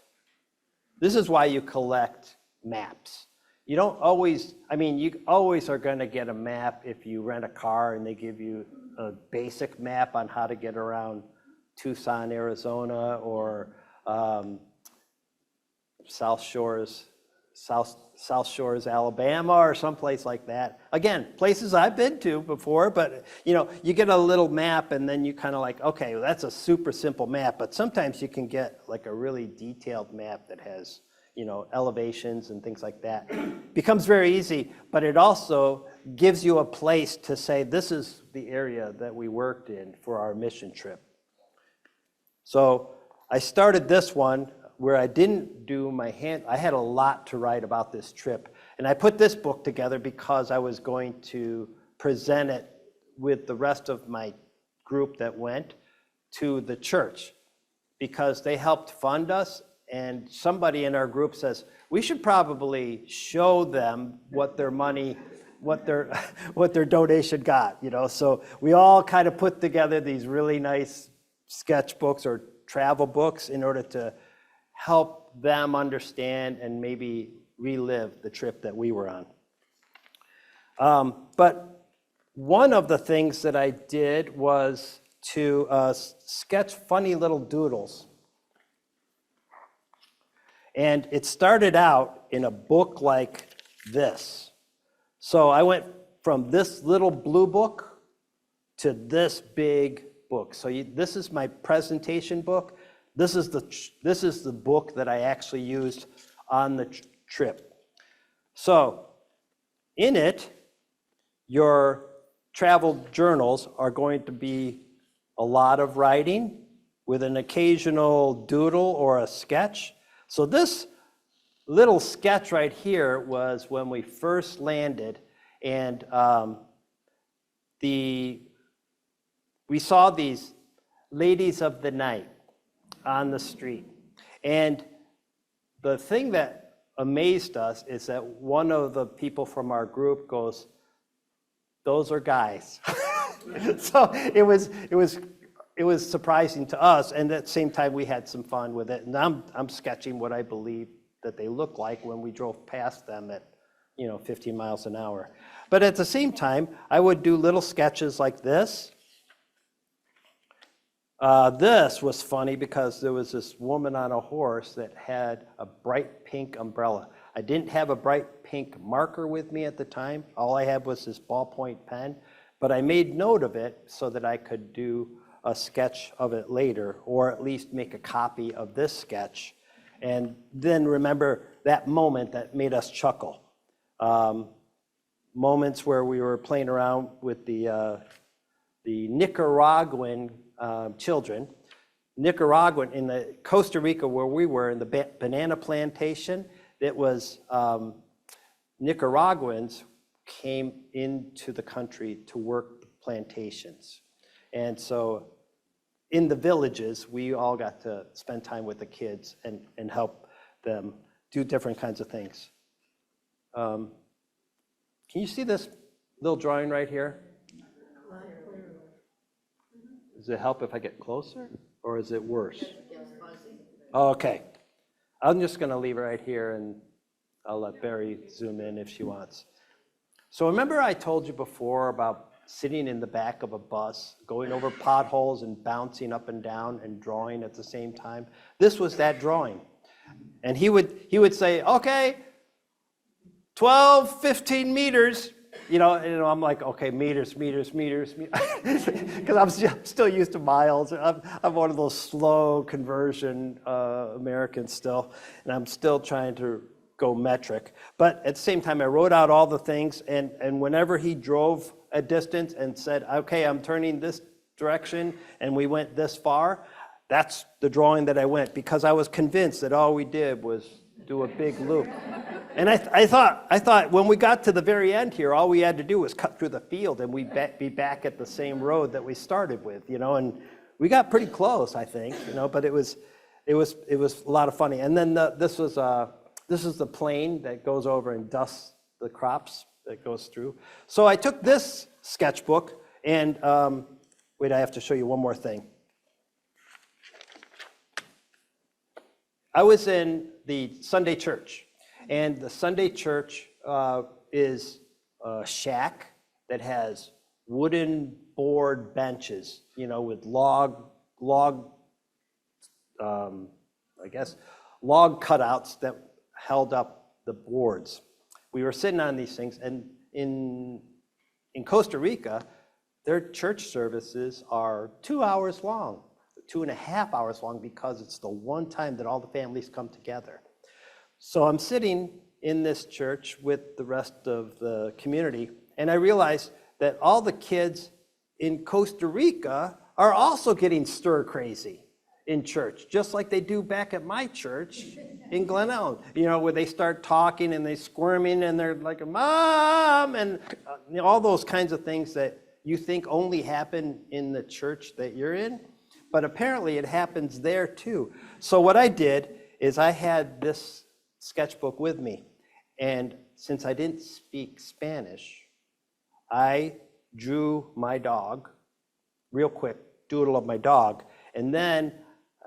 maps. You don't always, you always are going to get a map if you rent a car and they give you a basic map on how to get around Tucson, Arizona, or South Shores, Alabama, or someplace like that. Again, places I've been to before, but you get a little map and then you kind of like, okay, well, that's a super simple map, but sometimes you can get like a really detailed map that has elevations and things like that. Becomes very easy, but it also gives you a place to say, this is the area that we worked in for our mission trip. So I started this one where I didn't do my hand. I had a lot to write about this trip. And I put this book together because I was going to present it with the rest of my group that went to the church because they helped fund us. And somebody in our group says, we should probably show them what their money what their what their donation got, you know. So we all kind of put together these really nice sketchbooks or travel books in order to help them understand and maybe relive the trip that we were on. But one of the things that I did was to sketch funny little doodles. And it started out in a book like this. So I went from this little blue book to this big book. So this is my presentation book. This is the book that I actually used on the trip. So in it, your travel journals are going to be a lot of writing with an occasional doodle or a sketch. So this little sketch right here was when we first landed, and we saw these ladies of the night on the street. And the thing that amazed us is that one of the people from our group goes, "Those are guys." So it was surprising to us, and at the same time we had some fun with it. And I'm sketching what I believe that they look like when we drove past them at 15 miles an hour. But at the same time, I would do little sketches like this. This was funny because there was this woman on a horse that had a bright pink umbrella. I didn't have a bright pink marker with me at the time. All I had was this ballpoint pen, but I made note of it so that I could do a sketch of it later, or at least make a copy of this sketch, and then remember that moment that made us chuckle. Moments where we were playing around with the Nicaraguan children. Nicaraguan, in the Costa Rica where we were, in the banana plantation, it was Nicaraguans came into the country to work the plantations. And so in the villages, we all got to spend time with the kids and help them do different kinds of things. Can you see this little drawing right here? Does it help if I get closer, or is it worse? Okay. I'm just going to leave it right here, and I'll let Barry zoom in if she wants. So remember I told you before about sitting in the back of a bus, going over potholes and bouncing up and down and drawing at the same time? This was that drawing. And he would say, okay, 12, 15 meters. I'm like, okay, meters, because I'm still used to miles. I'm one of those slow conversion Americans still, and I'm still trying to go metric. But at the same time, I wrote out all the things, and whenever he drove a distance and said, okay, I'm turning this direction, and we went this far, that's the drawing that I went, because I was convinced that all we did was do a big loop. And I thought when we got to the very end here, all we had to do was cut through the field and we'd be back at the same road that we started with, and we got pretty close, I think, but it was a lot of funny. And then this is the plane that goes over and dusts the crops that goes through. So I took this sketchbook and, wait, I have to show you one more thing. I was in the Sunday church, and the Sunday church is a shack that has wooden board benches, with log cutouts that held up the boards. We were sitting on these things, and in Costa Rica, their church services are 2 hours long. 2.5 hours long, because it's the one time that all the families come together. So I'm sitting in this church with the rest of the community, and I realized that all the kids in Costa Rica are also getting stir crazy in church, just like they do back at my church in Glen Ellyn, where they start talking and they squirming and they're like, "Mom," and all those kinds of things that you think only happen in the church that you're in. But apparently it happens there too. So what I did is I had this sketchbook with me. And since I didn't speak Spanish, I drew my dog, real quick, doodle of my dog, and then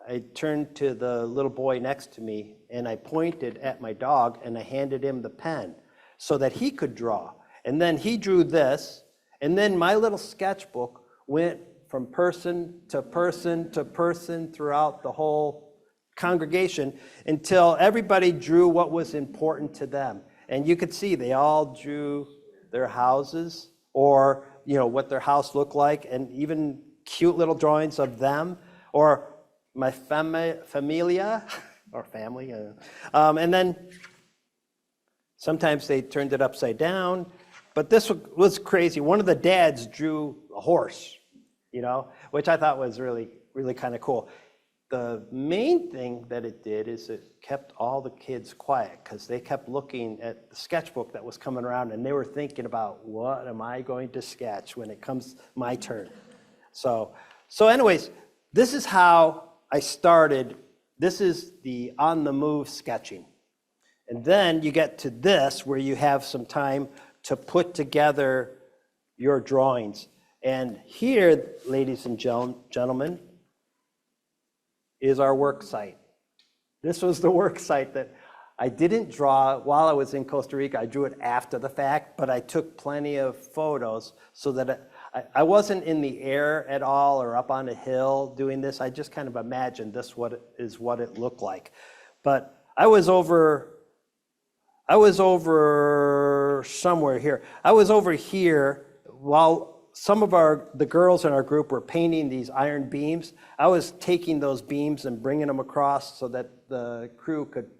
I turned to the little boy next to me and I pointed at my dog and I handed him the pen so that he could draw. And then he drew this, and then my little sketchbook went from person to person to person throughout the whole congregation until everybody drew what was important to them. And you could see they all drew their houses or what their house looked like, and even cute little drawings of them or my familia or family. And then sometimes they turned it upside down, but this was crazy. One of the dads drew a horse, which I thought was really, really kind of cool. The main thing that it did is it kept all the kids quiet because they kept looking at the sketchbook that was coming around and they were thinking about, what am I going to sketch when it comes my turn? So anyways, this is how I started. This is the on-the-move sketching. And then you get to this where you have some time to put together your drawings. And here, ladies and gentlemen, is our work site. This was the work site that I didn't draw while I was in Costa Rica. I drew it after the fact, but I took plenty of photos so that I wasn't in the air at all or up on a hill doing this. I just kind of imagined this what it looked like. But I was over somewhere here. I was over here while some of the girls in our group were painting these iron beams. I was taking those beams and bringing them across so that the crew could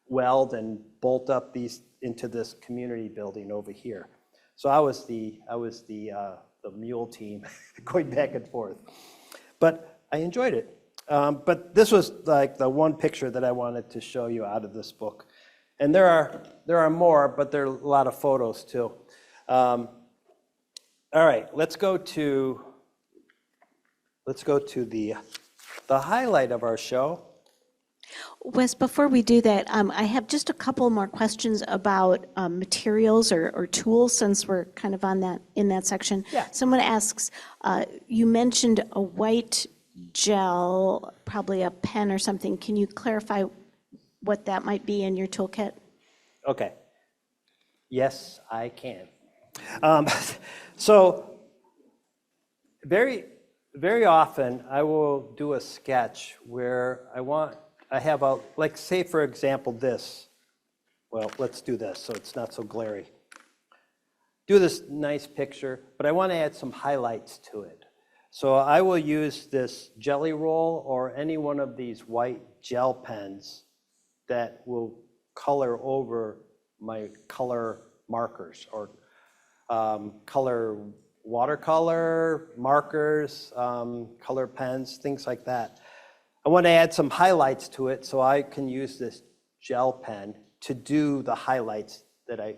weld and bolt up these into this community building over here. So I was the mule team going back and forth. But I enjoyed it. But this was like the one picture that I wanted to show you out of this book. And there are more, but there are a lot of photos too. All right, let's go to the highlight of our show. Wes, before we do that, I have just a couple more questions about materials or tools, since we're kind of in that section. Yeah. Someone asks, you mentioned a white gel, probably a pen or something. Can you clarify what that might be in your toolkit? Okay. Yes, I can. So very, very often I will do a sketch where I have like say for example this. Well, let's do this so it's not so glary. Do this nice picture, but I want to add some highlights to it. So I will use this jelly roll or any one of these white gel pens that will color over my color markers or color watercolor markers, color pens, things like that. I want to add some highlights to it so I can use this gel pen to do the highlights that I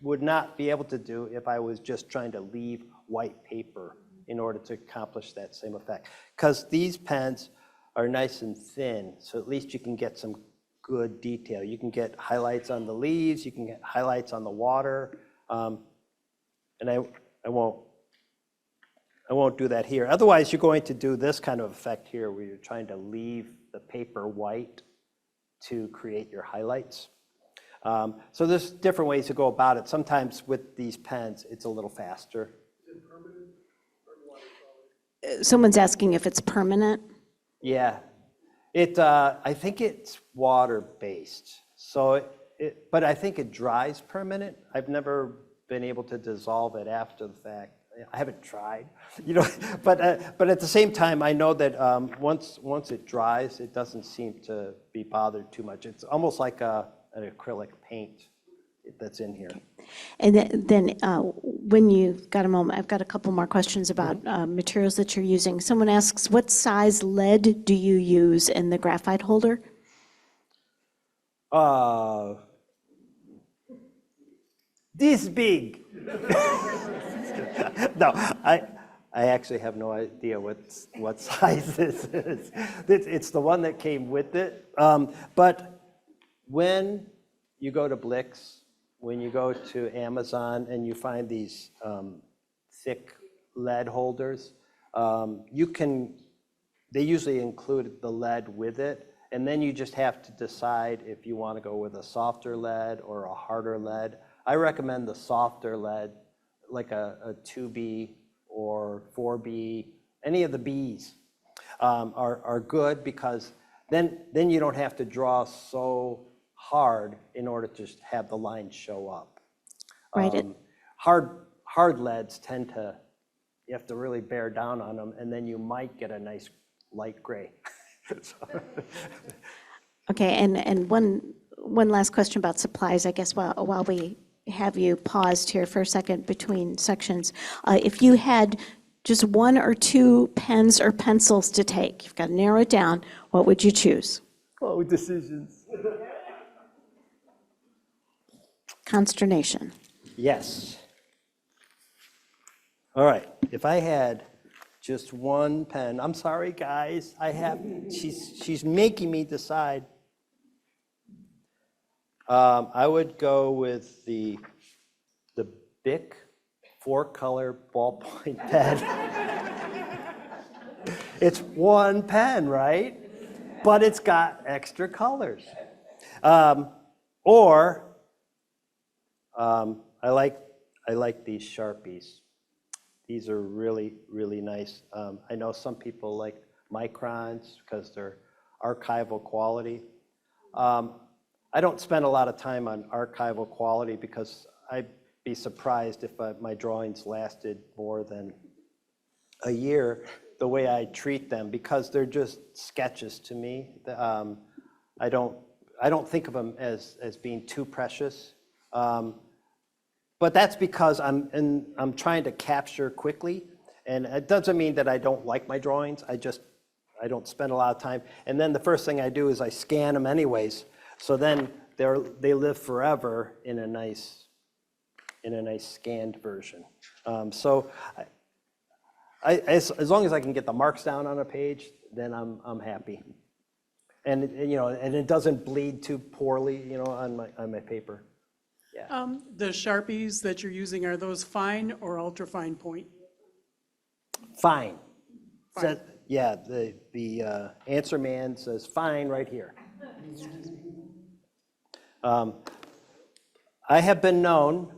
would not be able to do if I was just trying to leave white paper in order to accomplish that same effect. Because these pens are nice and thin, so at least you can get some good detail. You can get highlights on the leaves, you can get highlights on the water, and I won't do that here. Otherwise, you're going to do this kind of effect here where you're trying to leave the paper white to create your highlights. So there's different ways to go about it. Sometimes with these pens, it's a little faster. Is it permanent or watercolor? Someone's asking if it's permanent. Yeah, I think it's water-based. So, but I think it dries permanent. I've never been able to dissolve it after the fact. I haven't tried, but at the same time, I know that once it dries, it doesn't seem to be bothered too much. It's almost like an acrylic paint that's in here. And then when you've got a moment, I've got a couple more questions about materials that you're using. Someone asks, what size lead do you use in the graphite holder? This big. No, I actually have no idea what size this is. It's the one that came with it. But when you go to Blix, when you go to Amazon and you find these thick lead holders. They usually include the lead with it, and then you just have to decide if you want to go with a softer lead or a harder lead. I recommend the softer lead, like a 2B or 4B, any of the Bs are good, because then you don't have to draw so hard in order to just have the lines show up. Right. Hard leads tend to, you have to really bear down on them, and then you might get a nice light gray. Okay, and one last question about supplies, I guess, while we have you paused here for a second between sections. If you had just one or two pens or pencils to take, you've got to narrow it down, what would you choose? Oh, decisions. Consternation. Yes. All right, if I had just one pen, I'm sorry, guys, she's making me decide. I would go with the Bic 4-color ballpoint pen. It's one pen, right? But it's got extra colors. Or I like these Sharpies. These are really, really nice. I know some people like microns because they're archival quality. I don't spend a lot of time on archival quality because I'd be surprised if my drawings lasted more than a year the way I treat them, because they're just sketches to me. I don't think of them as being too precious. But that's because I'm trying to capture quickly, and it doesn't mean that I don't like my drawings. I don't spend a lot of time. And then the first thing I do is I scan them anyways. So then they live forever in a nice scanned version. So as long as I can get the marks down on a page, then I'm happy. And it doesn't bleed too poorly, on my paper. Yeah. The Sharpies that you're using, are those fine or ultra fine point? Fine. Yeah, the answer man says fine right here. I have been known,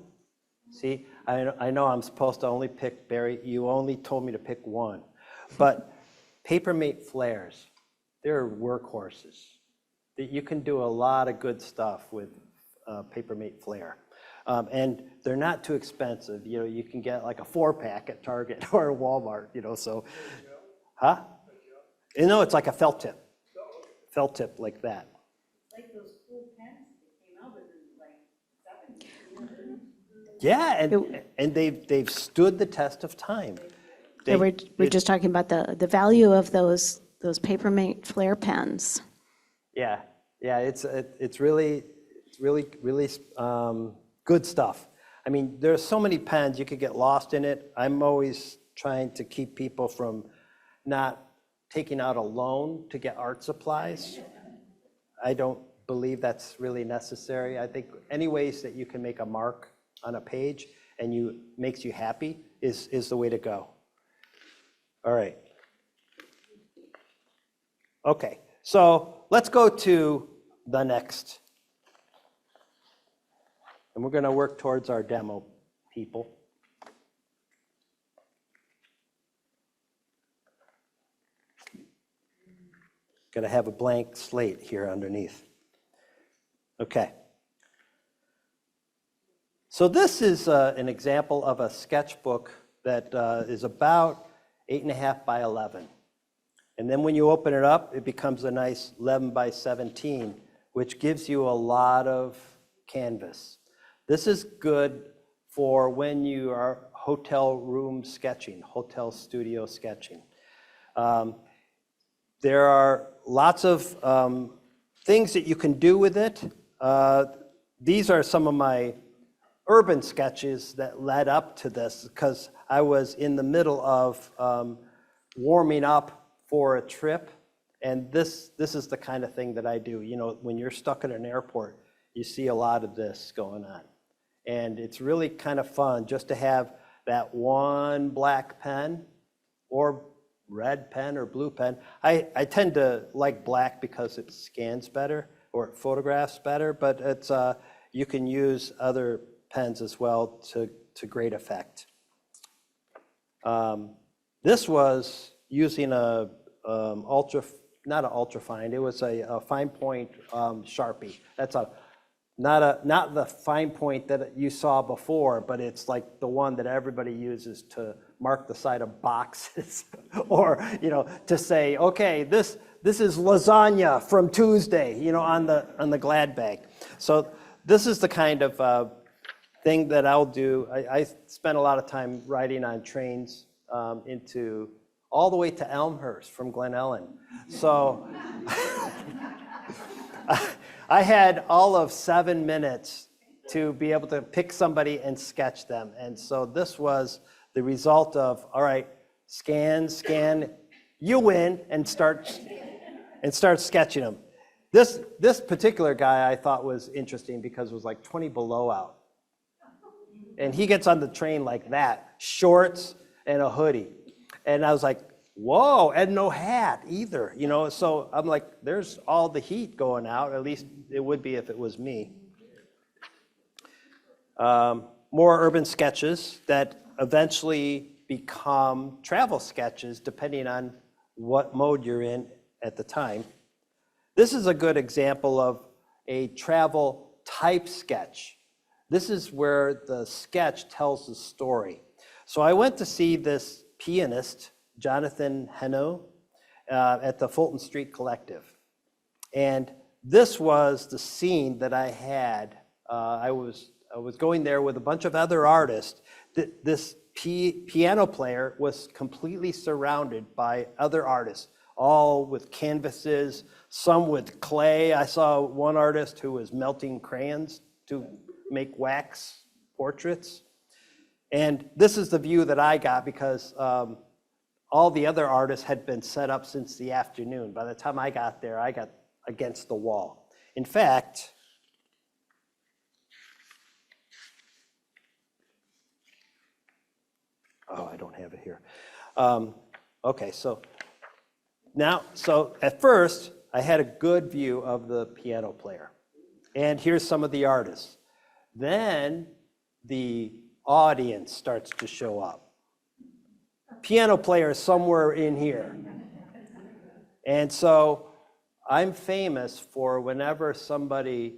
see, I know I'm supposed to only pick, Barry, you only told me to pick one, but Papermate flares, they're workhorses. You can do a lot of good stuff with Papermate flare. And they're not too expensive. You can get like a 4-pack at Target or Walmart, so. Huh? It's like a felt tip. Felt tip like that. Like those cool pens that came out with in like 70s. Yeah, and they've stood the test of time. We're just talking about the value of those Papermate flare pens. Yeah, it's really good stuff. I mean, there's so many pens, you could get lost in it. I'm always trying to keep people from not taking out a loan to get art supplies. I don't believe that's really necessary. I think any ways that you can make a mark on a page and makes you happy is the way to go. All right. Okay, so let's go to the next. And we're going to work towards our demo, people. Going to have a blank slate here underneath. Okay. So this is an example of a sketchbook that is about 8.5 by 11. And then when you open it up, it becomes a nice 11 by 17, which gives you a lot of canvas. This is good for when you are hotel room sketching, hotel studio sketching. There are lots of things that you can do with it. These are some of my urban sketches that led up to this, because I was in the middle of warming up for a trip, and this is the kind of thing that I do. When you're stuck at an airport, you see a lot of this going on. And it's really kind of fun just to have that one black pen or red pen or blue pen. I tend to like black because it scans better or it photographs better, but it's you can use other pens as well to great effect. This was using a not an ultra fine, it was a fine point Sharpie. That's not the fine point that you saw before, but it's like the one that everybody uses to mark the side of boxes or, to say, okay, this is lasagna from Tuesday, on the Glad bag. So this is the kind of thing that I'll do. I spent a lot of time riding on trains into all the way to Elmhurst from Glen Ellen. So I had all of 7 minutes to be able to pick somebody and sketch them. And so this was the result of, all right, scan, you win, and start sketching them. This particular guy I thought was interesting because it was like 20 below out. And he gets on the train like that, shorts and a hoodie. And I was like, whoa, and no hat either, So I'm like, there's all the heat going out, at least it would be if it was me. More urban sketches that eventually become travel sketches depending on what mode you're in at the time. This is a good example of a travel type sketch. This is where the sketch tells the story. So I went to see this pianist, Jonathan Heno, at the Fulton Street Collective. And this was the scene that I had. I was going there with a bunch of other artists. This piano player was completely surrounded by other artists, all with canvases, some with clay. I saw one artist who was melting crayons to make wax portraits. And this is the view that I got because all the other artists had been set up since the afternoon. By the time I got there, I got against the wall. In fact, I don't have it here. Okay, so at first, I had a good view of the piano player. And here's some of the artists. Then the audience starts to show up. Piano player is somewhere in here. And so I'm famous for whenever somebody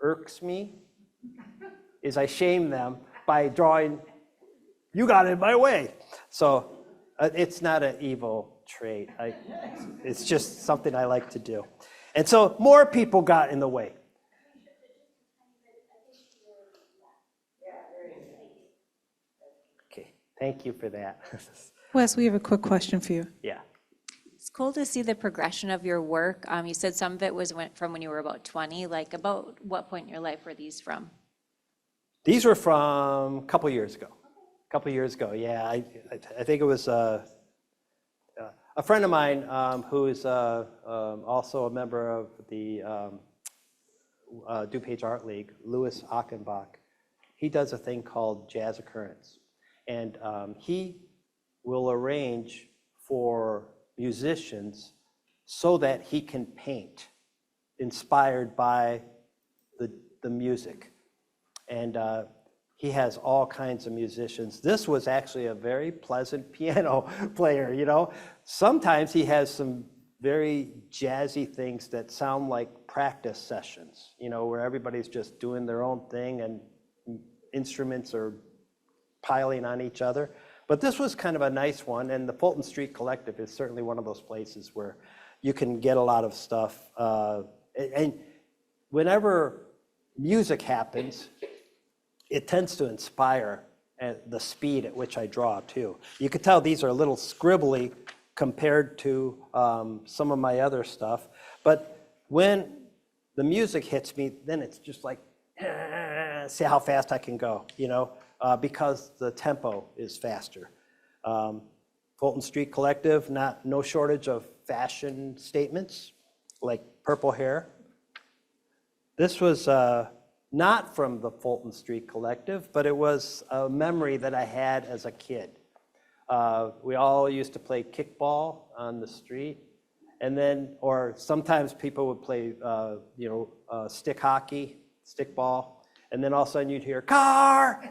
irks me, is I shame them by drawing, you got in my way. So it's not an evil trait. It's just something I like to do. And so more people got in the way. Okay, thank you for that. Wes, we have a quick question for you. Yeah. It's cool to see the progression of your work. You said some of it went from when you were about 20. Like, about what point in your life were these from? These were from a couple years ago. Yeah. I think it was a friend of mine who is also a member of the DuPage Art League, Louis Achenbach. He does a thing called Jazz Occurrence. And he will arrange for musicians so that he can paint, inspired by the music. And he has all kinds of musicians. This was actually a very pleasant piano player, Sometimes he has some very jazzy things that sound like practice sessions, where everybody's just doing their own thing and instruments are piling on each other. But this was kind of a nice one, and the Fulton Street Collective is certainly one of those places where you can get a lot of stuff. And whenever music happens, it tends to inspire at the speed at which I draw too. You can tell these are a little scribbly compared to some of my other stuff, but when the music hits me, then it's just like, see how fast I can go, because the tempo is faster. Fulton Street Collective, no shortage of fashion statements, like purple hair. This was not from the Fulton Street Collective, but it was a memory that I had as a kid. We all used to play kickball on the street, and then, or sometimes people would play, stick hockey, stick ball, and then all of a sudden you'd hear, car!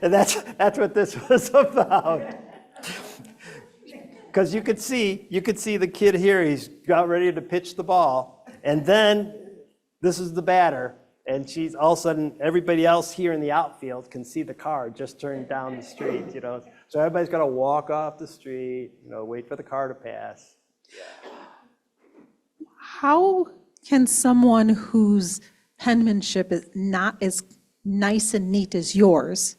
And that's what this was about. Because you could see the kid here, he's got ready to pitch the ball, and then this is the batter, and she's all of a sudden, everybody else here in the outfield can see the car just turn down the street, So everybody's got to walk off the street, wait for the car to pass. How can someone whose penmanship is not as nice and neat as yours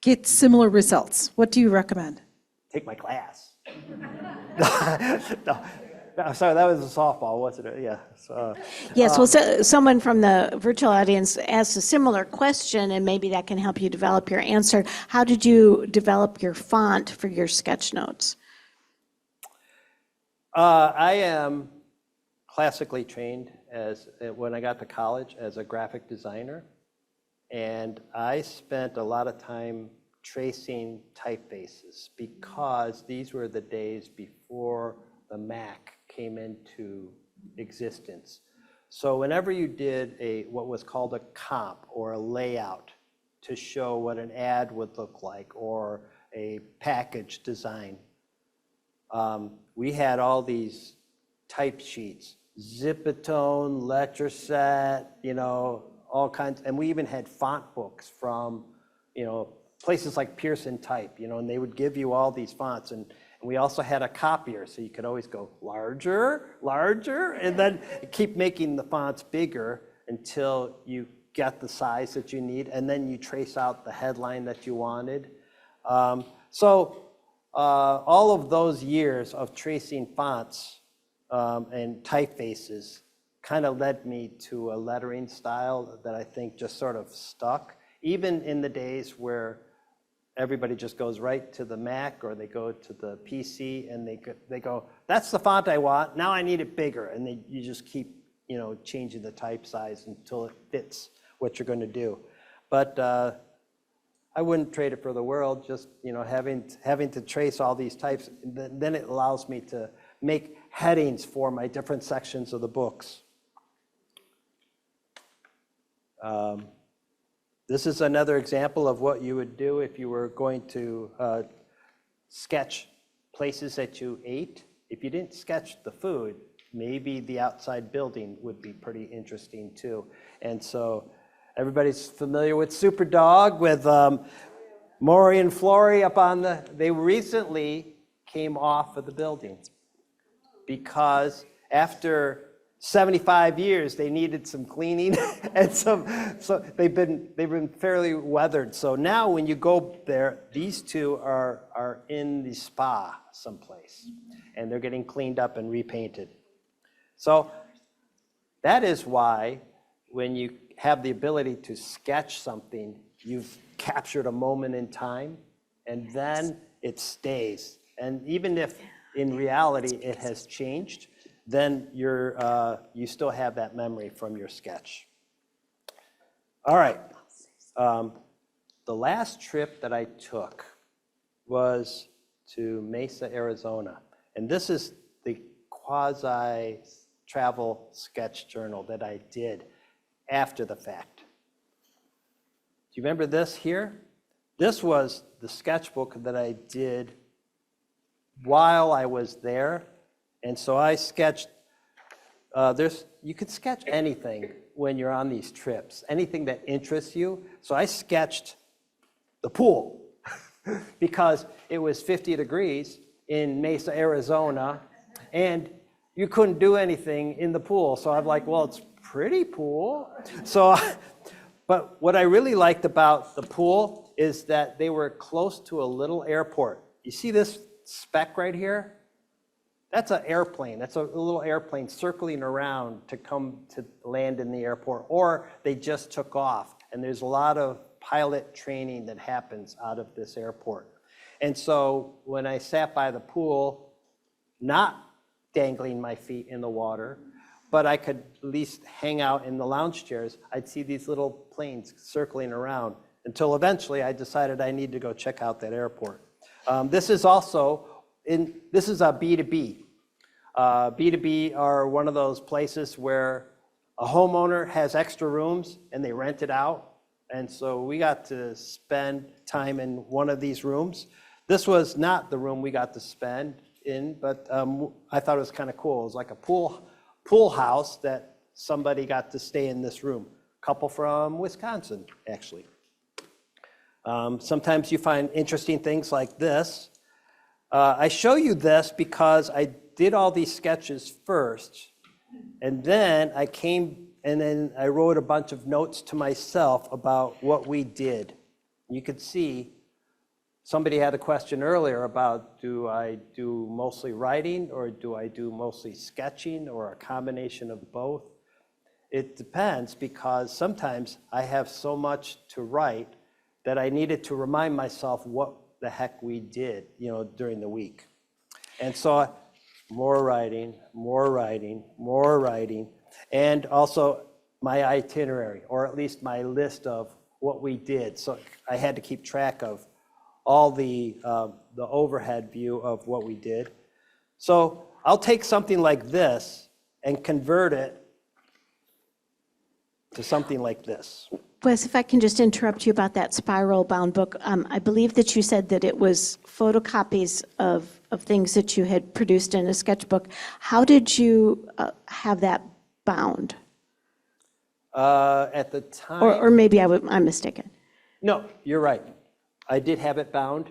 get similar results? What do you recommend? Take my class. No, sorry, that was a softball, wasn't it? Yeah. So, Yes, well, someone from the virtual audience asked a similar question, and maybe that can help you develop your answer. How did you develop your font for your sketch notes? I am classically trained when I got to college as a graphic designer, and I spent a lot of time tracing typefaces because these were the days before the Mac came into existence. So whenever you did what was called a comp or a layout to show what an ad would look like or a package design, we had all these type sheets, Zipatone, Letraset, all kinds, and we even had font books from, places like Pearson Type, and they would give you all these fonts, and we also had a copier, so you could always go larger, larger, and then keep making the fonts bigger until you get the size that you need, and then you trace out the headline that you wanted. So all of those years of tracing fonts and typefaces kind of led me to a lettering style that I think just sort of stuck, even in the days where everybody just goes right to the Mac or they go to the PC and they go, that's the font I want, now I need it bigger. And you just keep, changing the type size until it fits what you're going to do. But I wouldn't trade it for the world, just, having to trace all these types, then it allows me to make headings for my different sections of the books. This is another example of what you would do if you were going to sketch places that you ate. If you didn't sketch the food, maybe the outside building would be pretty interesting too. And so everybody's familiar with Superdog, with Maury and Flory up on they recently came off of the building because after 75 years, they needed some cleaning, and so they've been fairly weathered. So now, when you go there, these two are in the spa someplace, and they're getting cleaned up and repainted. So that is why, when you have the ability to sketch something, you've captured a moment in time, and then it stays. And even if in reality it has changed, then you still have that memory from your sketch. All right. The last trip that I took was to Mesa, Arizona. And this is the quasi-travel sketch journal that I did after the fact. Do you remember this here? This was the sketchbook that I did while I was there. And so I sketched, you could sketch anything when you're on these trips, anything that interests you. So I sketched the pool because it was 50 degrees in Mesa, Arizona, and you couldn't do anything in the pool. So I'm like, well, it's pretty pool. So, but what I really liked about the pool is that they were close to a little airport. You see this speck right here? That's an airplane. That's a little airplane circling around to come to land in the airport, or they just took off. And there's a lot of pilot training that happens out of this airport. And so when I sat by the pool, not dangling my feet in the water, but I could at least hang out in the lounge chairs. I'd see these little planes circling around until eventually I decided I need to go check out that airport. This is also, this is a B2B. B2B are one of those places where a homeowner has extra rooms and they rent it out. And so we got to spend time in one of these rooms. This was not the room we got to spend in, but I thought it was kind of cool. It was like a pool house that somebody got to stay in this room. A couple from Wisconsin, actually. Sometimes you find interesting things like this. I show you this because I did all these sketches first, and then I wrote a bunch of notes to myself about what we did. You could see somebody had a question earlier about, do I do mostly writing or do I do mostly sketching or a combination of both? It depends, because sometimes I have so much to write that I needed to remind myself what the heck we did, during the week. And so more writing, and also my itinerary, or at least my list of what we did. So I had to keep track of all the overhead view of what we did. So I'll take something like this and convert it to something like this. Wes, if I can just interrupt you about that spiral-bound book, I believe that you said that it was photocopies of things that you had produced in a sketchbook. How did you have that bound? At the time... Or maybe I'm mistaken. No, you're right. I did have it bound.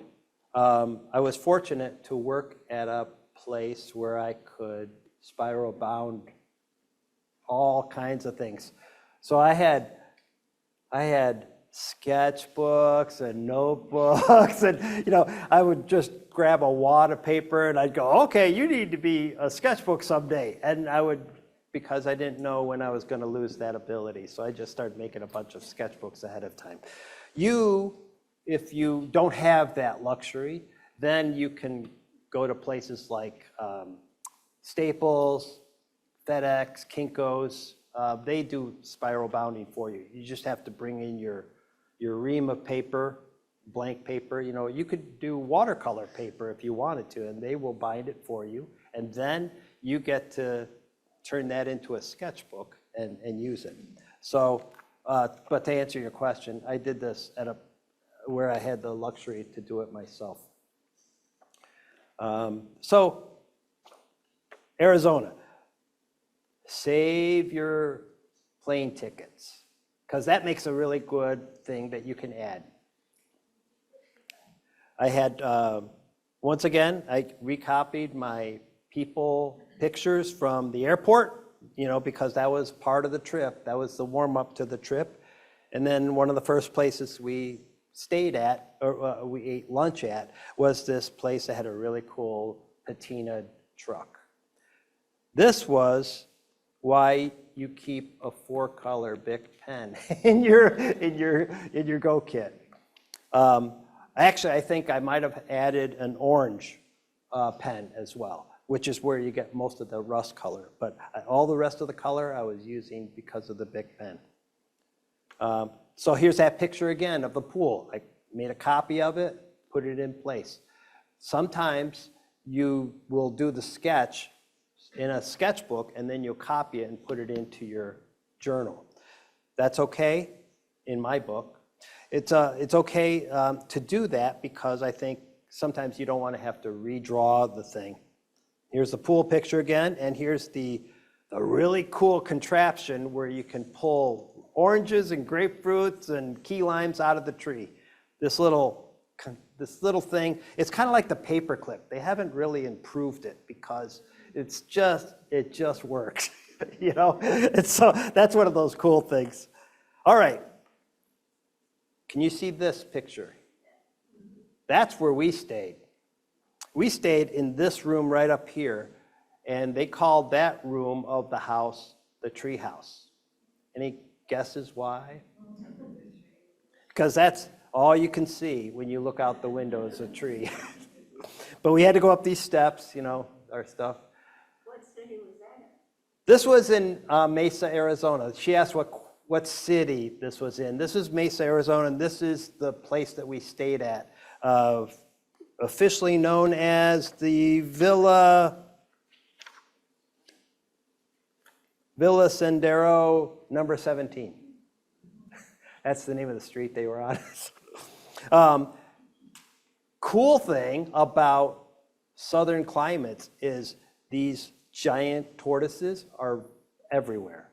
I was fortunate to work at a place where I could spiral bound all kinds of things. So I had sketchbooks and notebooks, and I would just grab a wad of paper and I'd go, okay, you need to be a sketchbook someday. And I would, because I didn't know when I was going to lose that ability, so I just started making a bunch of sketchbooks ahead of time. If you don't have that luxury, then you can go to places like Staples, FedEx, Kinko's. They do spiral bounding for you. You just have to bring in your ream of paper, blank paper. You could do watercolor paper if you wanted to, and they will bind it for you. And then you get to turn that into a sketchbook and use it. So, but to answer your question, I did this where I had the luxury to do it myself. So, Arizona. Save your plane tickets, because that makes a really good thing that you can add. I had, once again, I recopied my people pictures from the airport, because that was part of the trip. That was the warm-up to the trip. And then one of the first places we stayed at, or we ate lunch at, was this place that had a really cool patina truck. This was why you keep a 4-color Bic pen in your Go kit. Actually, I think I might have added an orange pen as well, which is where you get most of the rust color. But all the rest of the color I was using because of the Bic pen. So here's that picture again of the pool. I made a copy of it, put it in place. Sometimes you will do the sketch in a sketchbook, and then you'll copy it and put it into your journal. That's okay in my book. It's okay to do that, because I think sometimes you don't want to have to redraw the thing. Here's the pool picture again, and here's the really cool contraption where you can pull oranges and grapefruits and key limes out of the tree. This little thing, it's kind of like the paperclip. They haven't really improved it because it just works, And so that's one of those cool things. All right. Can you see this picture? That's where we stayed. We stayed in this room right up here, and they called that room of the house the tree house. Any guesses why? Because that's all you can see when you look out the window is a tree. But we had to go up these steps, our stuff. What city was that This was in Mesa, Arizona. She asked what city this was in. This is Mesa, Arizona, and this is the place that we stayed at, officially known as the Villa Sendero number 17. That's the name of the street they were on. Cool thing about southern climates is these giant tortoises are everywhere.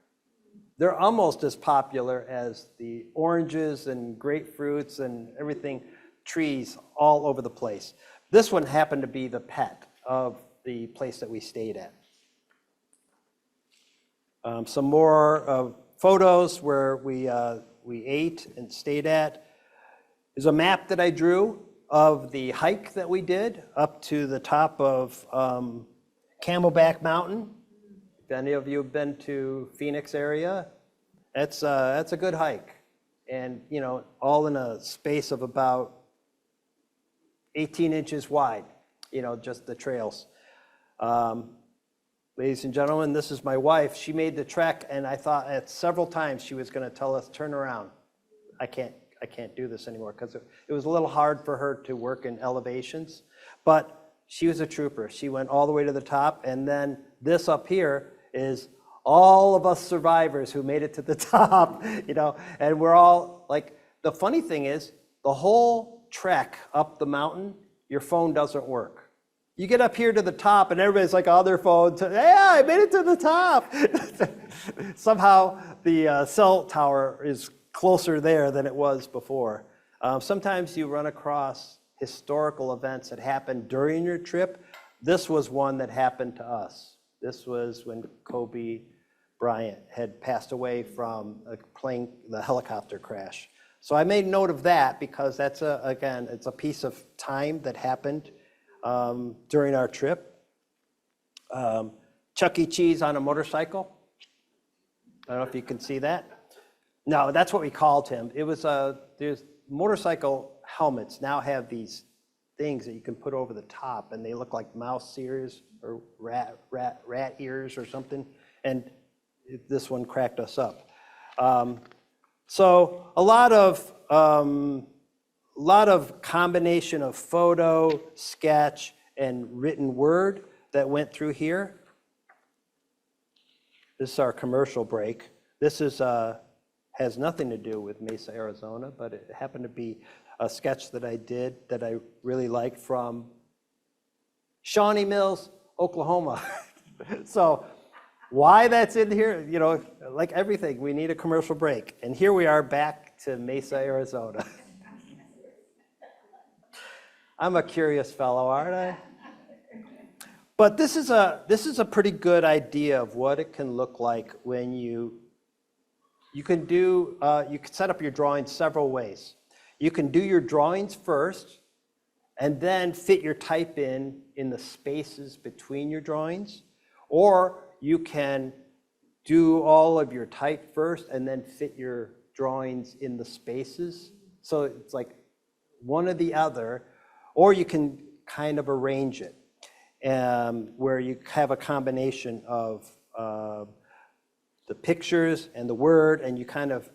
They're almost as popular as the oranges and grapefruits and everything, trees all over the place. This one happened to be the pet of the place that we stayed at. Some more photos where we ate and stayed at. There's a map that I drew of the hike that we did up to the top of Camelback Mountain. If any of you have been to Phoenix area, that's a good hike. And, you know, all in a space of about 18 inches wide, you know, just the trails. Ladies and gentlemen, this is my wife. She made the trek, and I thought at several times she was going to tell us, turn around. I can't do this anymore, because it was a little hard for her to work in elevations. But she was a trooper. She went all the way to the top, and then this up here is all of us survivors who made it to the top, you know, and we're all like, the funny thing is, the whole trek up the mountain, your phone doesn't work. You get up here to the top and everybody's like on their phone, yeah, I made it to the top. Somehow the cell tower is closer there than it was before. Sometimes you run across historical events that happened during your trip. This was one that happened to us. This was when Kobe Bryant had passed away from the helicopter crash. So I made note of that because that's, again, it's a piece of time that happened during our trip. Chuck E. Cheese on a motorcycle. I don't know if you can see that. No, that's what we called him. It was there's motorcycle helmets now have these things that you can put over the top, and they look like mouse ears or rat ears or something. And this one cracked us up. So a lot of combination of photo, sketch, and written word that went through here. This is our commercial break. This is has nothing to do with Mesa, Arizona, but it happened to be a sketch that I did that I really liked from Shawnee Mills, Oklahoma. So why that's in here, you know, like everything, we need a commercial break. And here we are back to Mesa, Arizona. I'm a curious fellow, aren't I? But this is a pretty good idea of what it can look like when you can set up your drawings several ways. You can do your drawings first and then fit your type in the spaces between your drawings, or you can do all of your type first and then fit your drawings in the spaces. So it's like one or the other, or you can kind of arrange it where you have a combination of the pictures and the word, and you kind of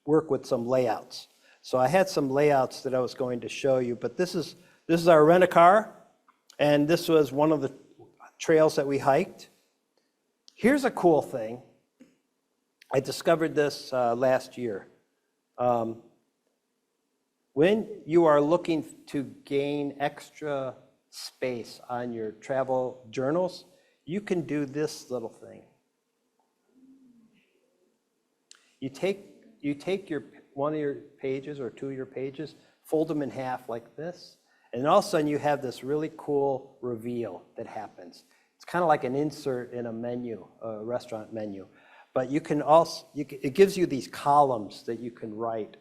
work with some layouts. So I had some layouts that I was going to show you, but this is our rent-a-car, and this was one of the trails that we hiked. Here's a cool thing. I discovered this last year. When you are looking to gain extra space on your travel journals, you can do this little thing. You take one of your pages or two of your pages, fold them in half like this, and all of a sudden you have this really cool reveal that happens. It's kind of like an insert in a menu, a restaurant menu. But you can also, it gives you these columns that you can write.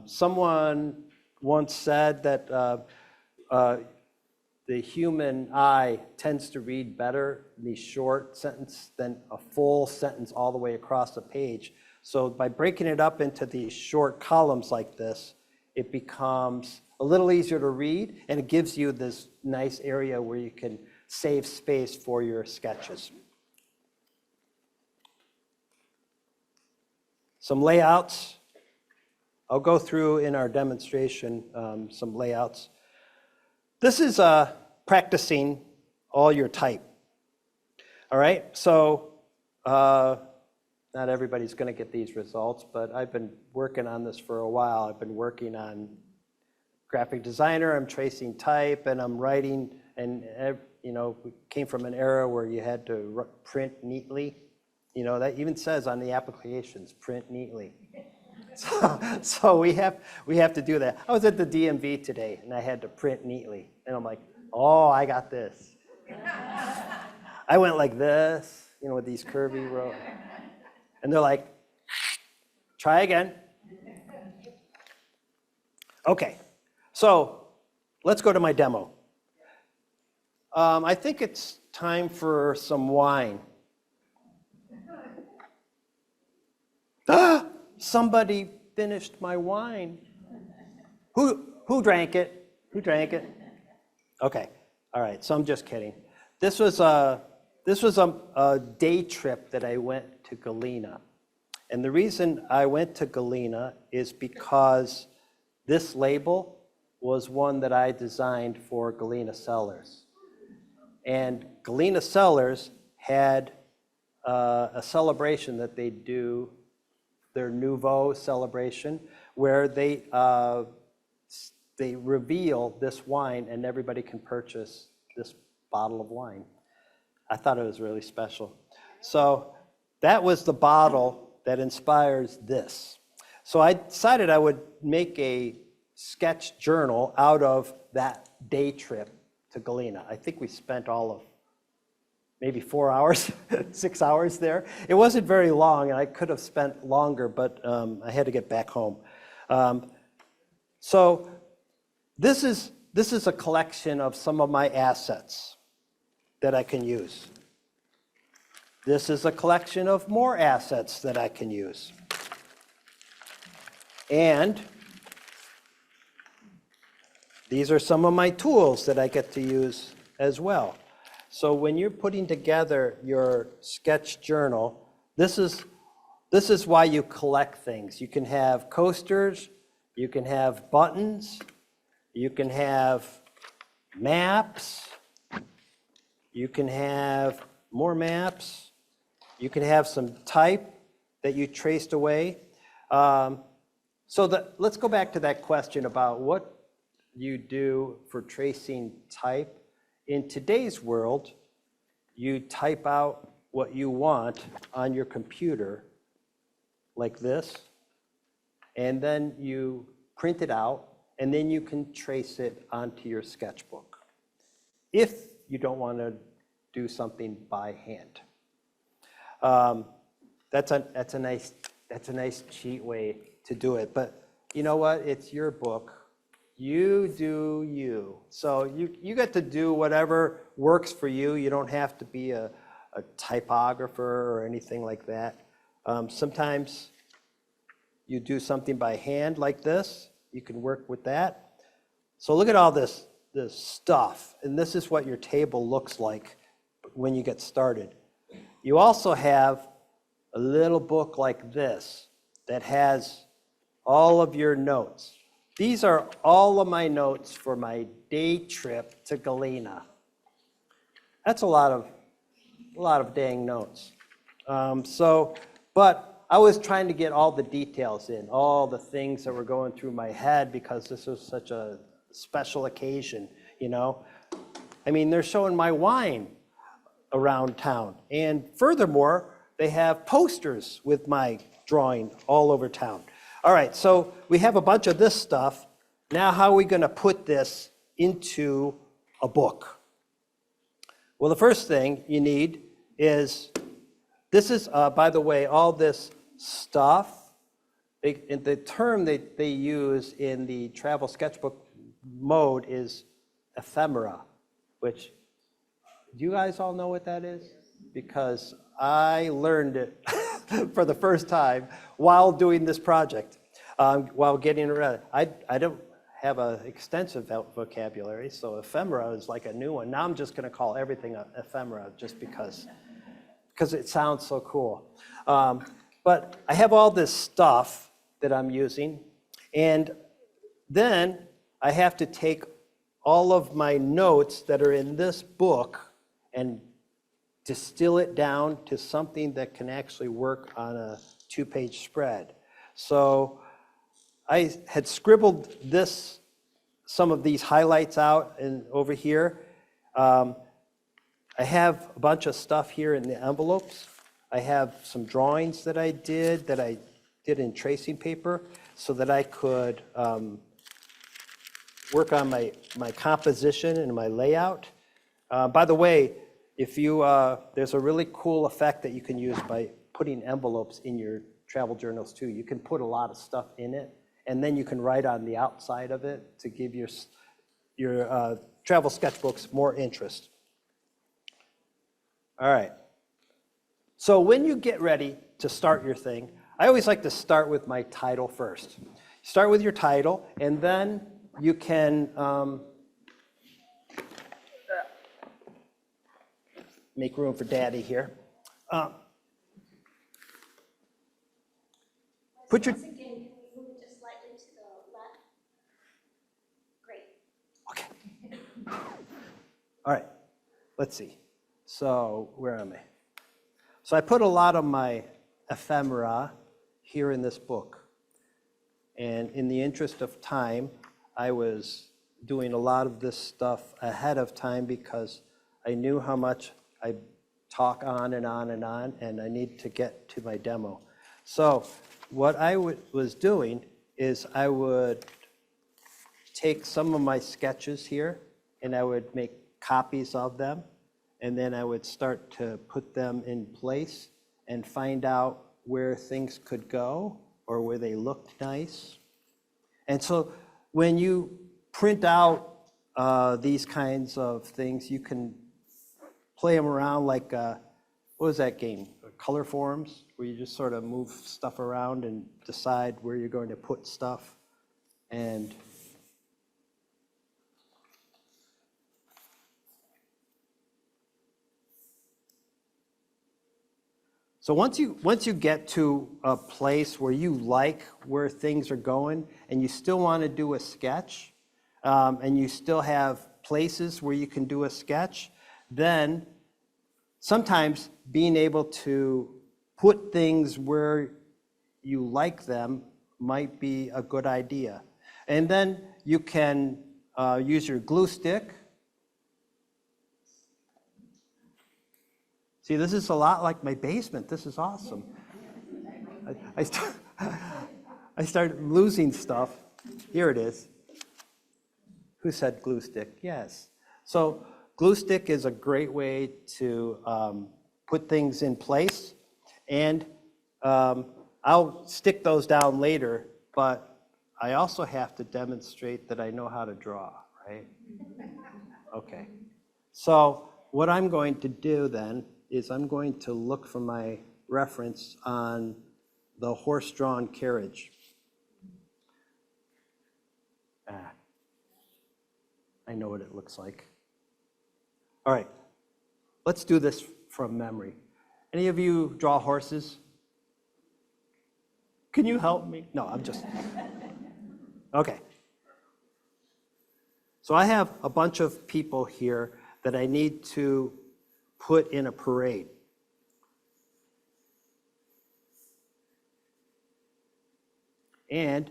Someone once said that the human eye tends to read better in these short sentences than a full sentence all the way across the page. So by breaking it up into these short columns like this, it becomes a little easier to read, and it gives you this nice area where you can save space for your sketches. some layouts. I'll go through in our demonstration some layouts. This is practicing all your type. All right, so not everybody's going to get these results, but I've been working on this for a while. I've been working on graphic designer, I'm tracing type, and I'm writing, and we came from an era where you had to print neatly. That even says on the applications, print neatly. So we have to do that. I was at the DMV today, and I had to print neatly, and I'm like, oh, I got this. I went like this, with these curvy rows. And they're like, try again. Okay, so let's go to my demo. I think it's time for some wine. Somebody finished my wine. Who drank it? Who drank it? Okay, all right, so I'm just kidding. This was a day trip that I went to Galena. And the reason I went to Galena is because this label was one that I designed for Galena Cellars. And Galena Cellars had a celebration that they do, their Nouveau celebration, where they reveal this wine and everybody can purchase this bottle of wine. I thought it was really special. So that was the bottle that inspires this. So I decided I would make a sketch journal out of that day trip to Galena. I think we spent all of maybe 4 hours, 6 hours there. It wasn't very long, and I could have spent longer, but I had to get back home. So this is a collection of some of my assets that I can use. This is a collection of more assets that I can use. And these are some of my tools that I get to use as well. So when you're putting together your sketch journal, this is why you collect things. You can have coasters, you can have buttons, you can have maps, you can have more maps, you can have some type that you traced away. Let's go back to that question about what you do for tracing type. In today's world, you type out what you want on your computer like this, and then you print it out, and then you can trace it onto your sketchbook if you don't want to do something by hand. That's a nice cheat way to do it, but you know what? It's your book. You do you. So you get to do whatever works for you. You don't have to be a typographer or anything like that. Sometimes you do something by hand like this. You can work with that. So look at all this stuff, and this is what your table looks like when you get started. You also have a little book like this that has all of your notes. These are all of my notes for my day trip to Galena. That's a lot of dang notes. But I was trying to get all the details in, all the things that were going through my head because this was such a special occasion, I mean, they're showing my wine around town. And furthermore, they have posters with my drawing all over town. All right, so we have a bunch of this stuff. Now how are we going to put this into a book? Well, the first thing you need is, this is, by the way, all this stuff, the term that they use in the travel sketchbook mode is ephemera, which, do you guys all know what that is? Because I learned it for the first time while doing this project, while getting around. I don't have an extensive vocabulary, so ephemera is like a new one. Now I'm just going to call everything ephemera just because it sounds so cool. But I have all this stuff that I'm using, and then I have to take all of my notes that are in this book and distill it down to something that can actually work on a 2-page spread. So I had scribbled some of these highlights out and over here. I have a bunch of stuff here in the envelopes. I have some drawings that I did in tracing paper so that I could work on my composition and my layout. By the way, if you there's a really cool effect that you can use by putting envelopes in your travel journals too. You can put a lot of stuff in it, and then you can write on the outside of it to give your travel sketchbooks more interest. All right. So when you get ready to start your thing, I always like to start with my title first. Start with your title, and then you can make room for Daddy here. Put your... Once again, can we move it just slightly to the left? Great. Okay. All right. Let's see. So where am I? So I put a lot of my ephemera here in this book. And in the interest of time, I was doing a lot of this stuff ahead of time because I knew how much I talk on and on and on, and I need to get to my demo. So what I was doing is I would take some of my sketches here, and I would make copies of them, and then I would start to put them in place and find out where things could go or where they looked nice. And so when you print out these kinds of things, you can play them around like, what was that game? Color forms, where you just sort of move stuff around and decide where you're going to put stuff. And so once you get to a place where you like where things are going and you still want to do a sketch, and you still have places where you can do a sketch, then sometimes being able to put things where you like them might be a good idea. And then you can use your glue stick. See, this is a lot like my basement. This is awesome. I started losing stuff. Here it is. Who said glue stick? Yes. So glue stick is a great way to put things in place. And I'll stick those down later, but I also have to demonstrate that I know how to draw, right? Okay. So what I'm going to do then is I'm going to look for my reference on the horse-drawn carriage. I know what it looks like. All right, let's do this from memory. Any of you draw horses? Can you help me? No, I'm just... Okay. So I have a bunch of people here that I need to put in a parade. And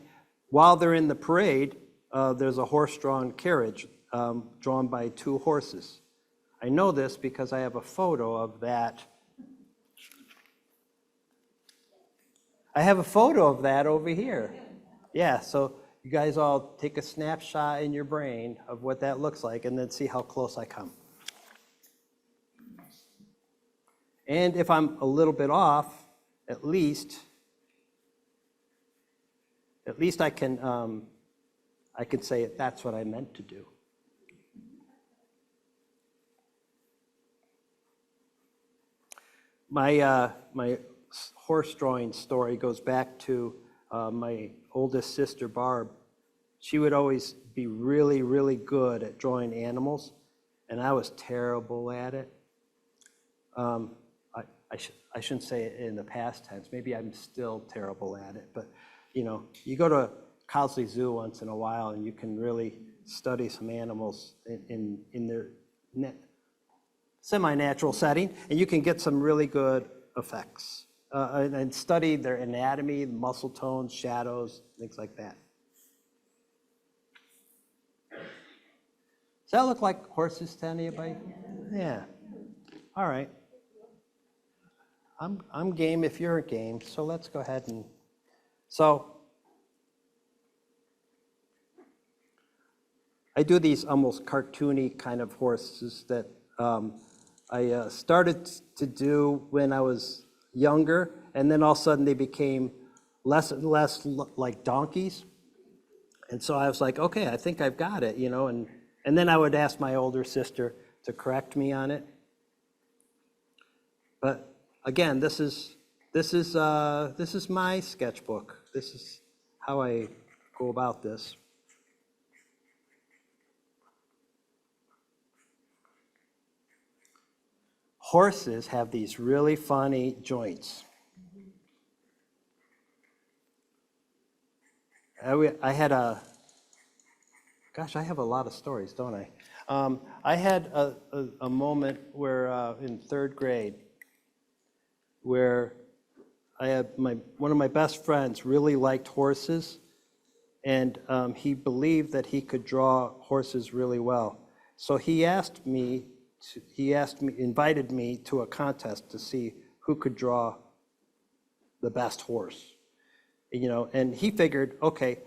while they're in the parade, there's a horse-drawn carriage drawn by 2 horses. I know this because I have a photo of that. I have a photo of that over here. Yeah, so you guys all take a snapshot in your brain of what that looks like and then see how close I come. And if I'm a little bit off, at least I can say that's what I meant to do. My horse drawing story goes back to my oldest sister, Barb. She would always be really, really good at drawing animals, and I was terrible at it. I shouldn't say it in the past tense, maybe I'm still terrible at it, but you go to Cowsley Zoo once in a while and you can really study some animals in their semi-natural setting, and you can get some really good effects and study their anatomy, muscle tones, shadows, things like that. Does that look like horses to anybody? Yeah. All right. I'm game if you're game, so let's go ahead and, so I do these almost cartoony kind of horses that I started to do when I was younger, and then all of a sudden they became less and less like donkeys. And so I was like, okay, I think I've got it, and then I would ask my older sister to correct me on it. But again, this is my sketchbook. This is how I go about this. Horses have these really funny joints. I had I have a lot of stories, don't I? I had a moment where in third grade, where I had one of my best friends really liked horses, and he believed that he could draw horses really well. So he invited me to a contest to see who could draw the best horse. And he figured, okay,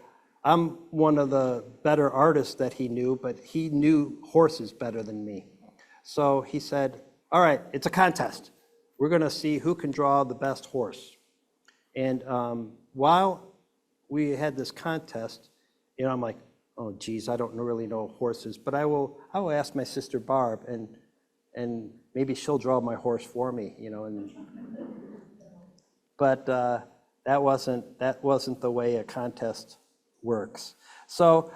I'm one of the better artists that he knew, but he knew horses better than me. So he said, all right, it's a contest. We're going to see who can draw the best horse. And while we had this contest, I'm like, oh, geez, I don't really know horses, but I will ask my sister Barb, and maybe she'll draw my horse for me, but that wasn't the way a contest works. So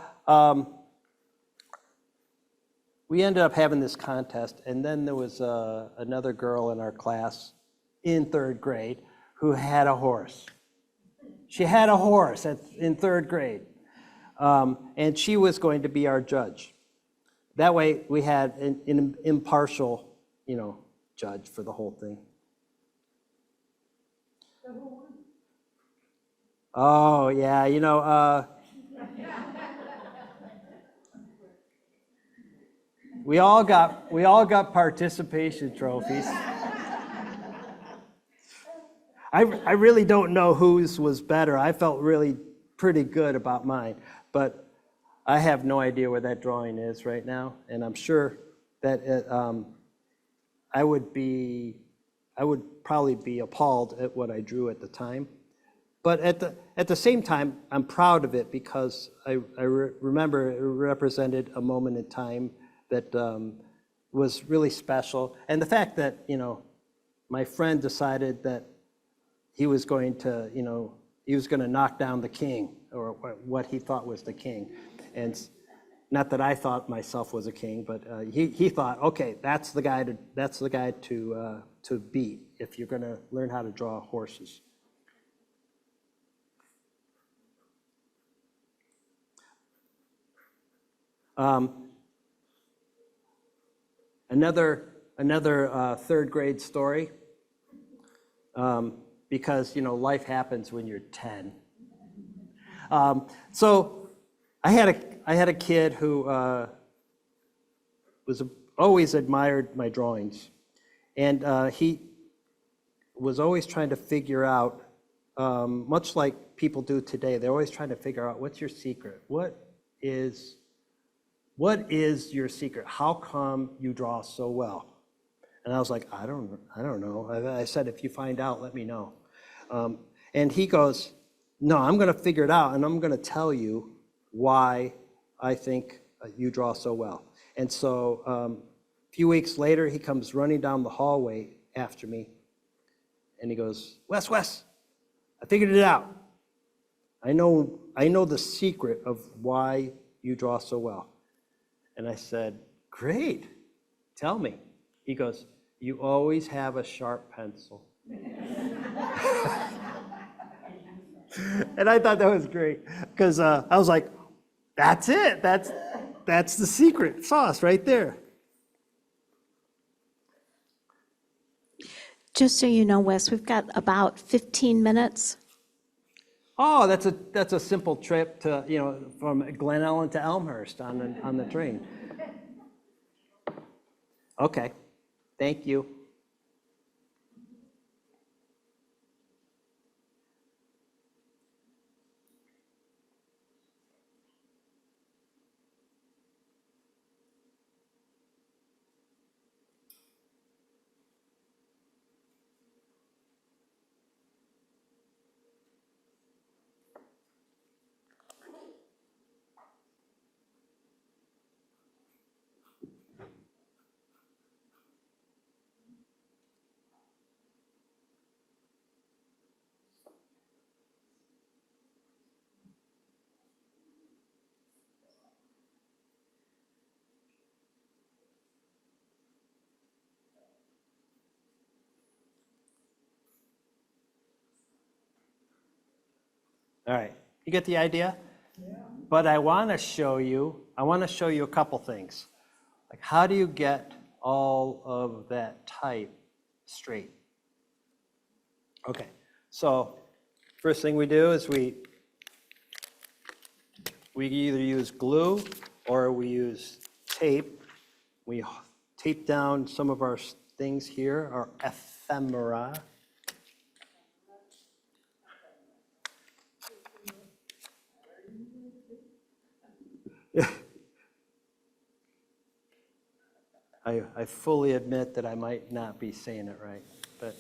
we ended up having this contest, and then there was another girl in our class in third grade who had a horse. She had a horse in third grade, and she was going to be our judge. That way, we had an impartial, judge for the whole thing. Oh yeah, we all got participation trophies. I really don't know whose was better. I felt really pretty good about mine, but I have no idea where that drawing is right now, and I'm sure that I would probably be appalled at what I drew at the time. But at the same time, I'm proud of it because I remember it represented a moment in time that was really special, and the fact that my friend decided that he was going to knock down the king, or what he thought was the king. And not that I thought myself was a king, but he thought, okay, that's the guy to beat if you're going to learn how to draw horses. Another third grade story, because life happens when you're 10. So I had a kid who always admired my drawings, and he was always trying to figure out, much like people do today, they're always trying to figure out, what's your secret? What is your secret? How come you draw so well? And I was like, I don't know. I said, if you find out, let me know. And he goes, no, I'm going to figure it out, and I'm going to tell you why I think you draw so well. And so a few weeks later, he comes running down the hallway after me, and he goes, Wes, I figured it out. I know the secret of why you draw so well. And I said, great, tell me. He goes, you always have a sharp pencil. And I thought that was great because I was like, that's it. That's the secret sauce right there. Just so you know, Wes, we've got about 15 minutes. Oh, that's a simple trip to, from Glen Ellen to Elmhurst on the train. Okay, thank you. All right, you get the idea? Yeah. But I want to show you a couple things. Like, how do you get all of that type straight? Okay, so first thing we do is we either use glue or we use tape. We tape down some of our things here, our ephemera. I fully admit that I might not be saying it right, but.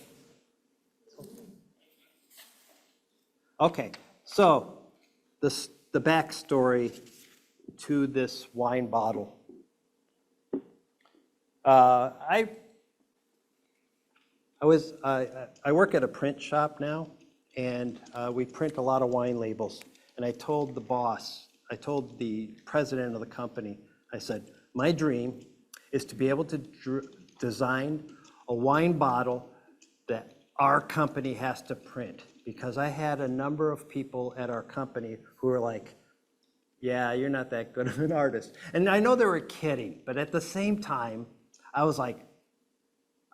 Okay, so the backstory to this wine bottle. I work at a print shop now, and we print a lot of wine labels. And I told the president of the company, I said, my dream is to be able to design a wine bottle that our company has to print. Because I had a number of people at our company who were like, yeah, you're not that good of an artist. And I know they were kidding, but at the same time, I was like,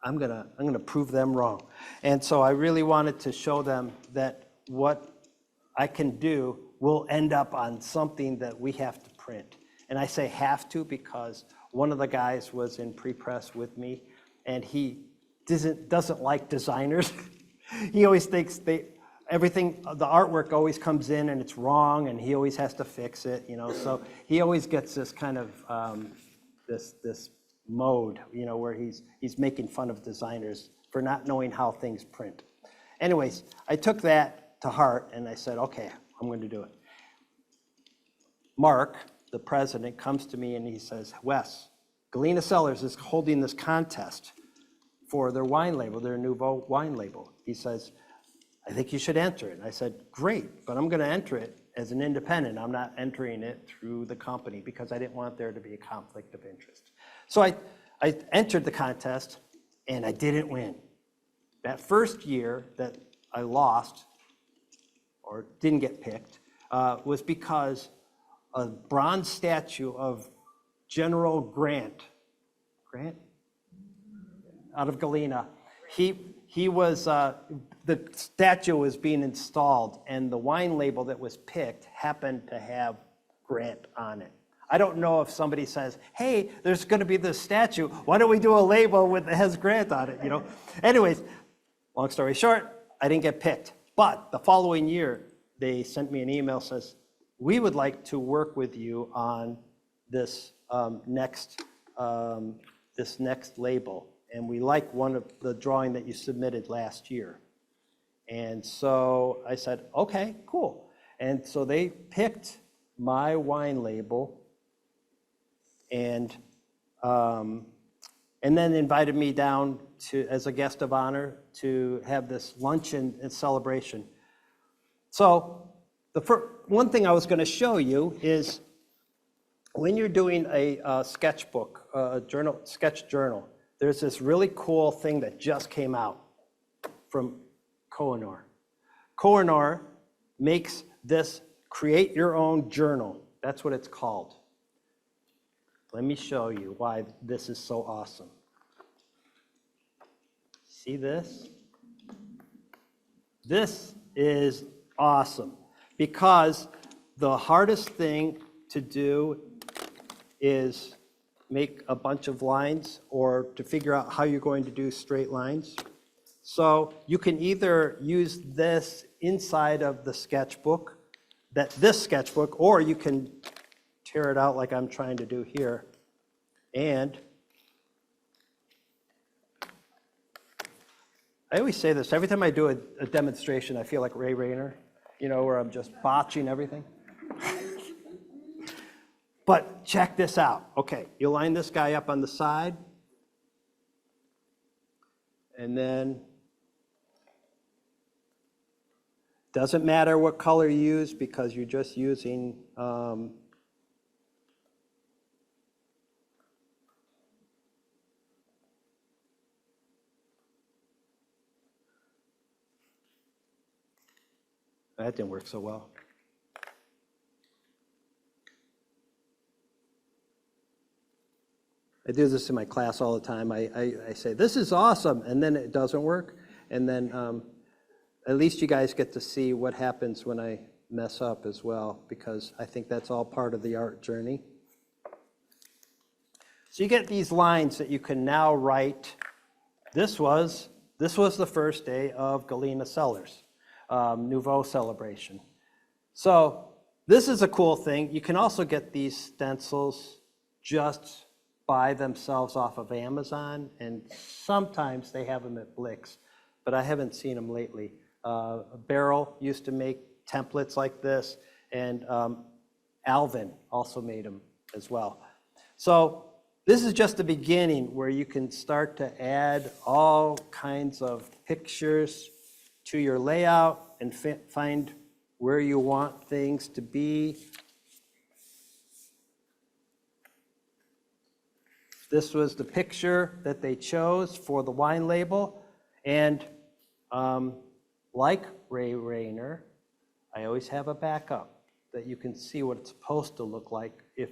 I'm gonna prove them wrong. And so I really wanted to show them that what I can do will end up on something that we have to print. And I say have to because one of the guys was in pre-press with me, and he doesn't like designers. He always thinks everything, the artwork always comes in and it's wrong, and he always has to fix it, So he always gets this kind of this mode, where he's making fun of designers for not knowing how things print. Anyways, I took that to heart and I said, okay, I'm going to do it. Mark, the president, comes to me and he says, Wes, Galena Cellars is holding this contest for their wine label, their Nouveau wine label. He says, I think you should enter it. And I said, great, but I'm going to enter it as an independent. I'm not entering it through the company because I didn't want there to be a conflict of interest. So I entered the contest and I didn't win. That first year that I lost or didn't get picked was because a bronze statue of General Grant out of Galena, he was, the statue was being installed and the wine label that was picked happened to have Grant on it. I don't know if somebody says, hey, there's going to be this statue. Why don't we do a label that has Grant on it, Anyways, long story short, I didn't get picked. But the following year, they sent me an email says, we would like to work with you on this next label. And we like one of the drawing that you submitted last year. And so I said, okay, cool. And so they picked my wine label and then invited me down as a guest of honor to have this luncheon and celebration. So one thing I was going to show you is when you're doing a sketchbook, sketch journal, there's this really cool thing that just came out from Kohinoor. Kohinoor makes this create your own journal. That's what it's called. Let me show you why this is so awesome. See this? This is awesome because the hardest thing to do is make a bunch of lines or to figure out how you're going to do straight lines. So you can either use this inside of the sketchbook, this sketchbook, or you can tear it out like I'm trying to do here. And I always say this, every time I do a demonstration, I feel like Ray Rayner, where I'm just botching everything. But check this out. Okay, you line this guy up on the side, and then doesn't matter what color you use because you're just using that didn't work so well. I do this in my class all the time. I say, this is awesome, and then it doesn't work. And then at least you guys get to see what happens when I mess up as well, because I think that's all part of the art journey. So you get these lines that you can now write. This was the first day of Galena Cellars, Nouveau celebration. So this is a cool thing. You can also get these stencils just by themselves off of Amazon, and sometimes they have them at Blick's, but I haven't seen them lately. Barrel used to make templates like this, and Alvin also made them as well. So this is just the beginning where you can start to add all kinds of pictures to your layout and find where you want things to be. This was the picture that they chose for the wine label. And like Ray Rayner, I always have a backup that you can see what it's supposed to look like if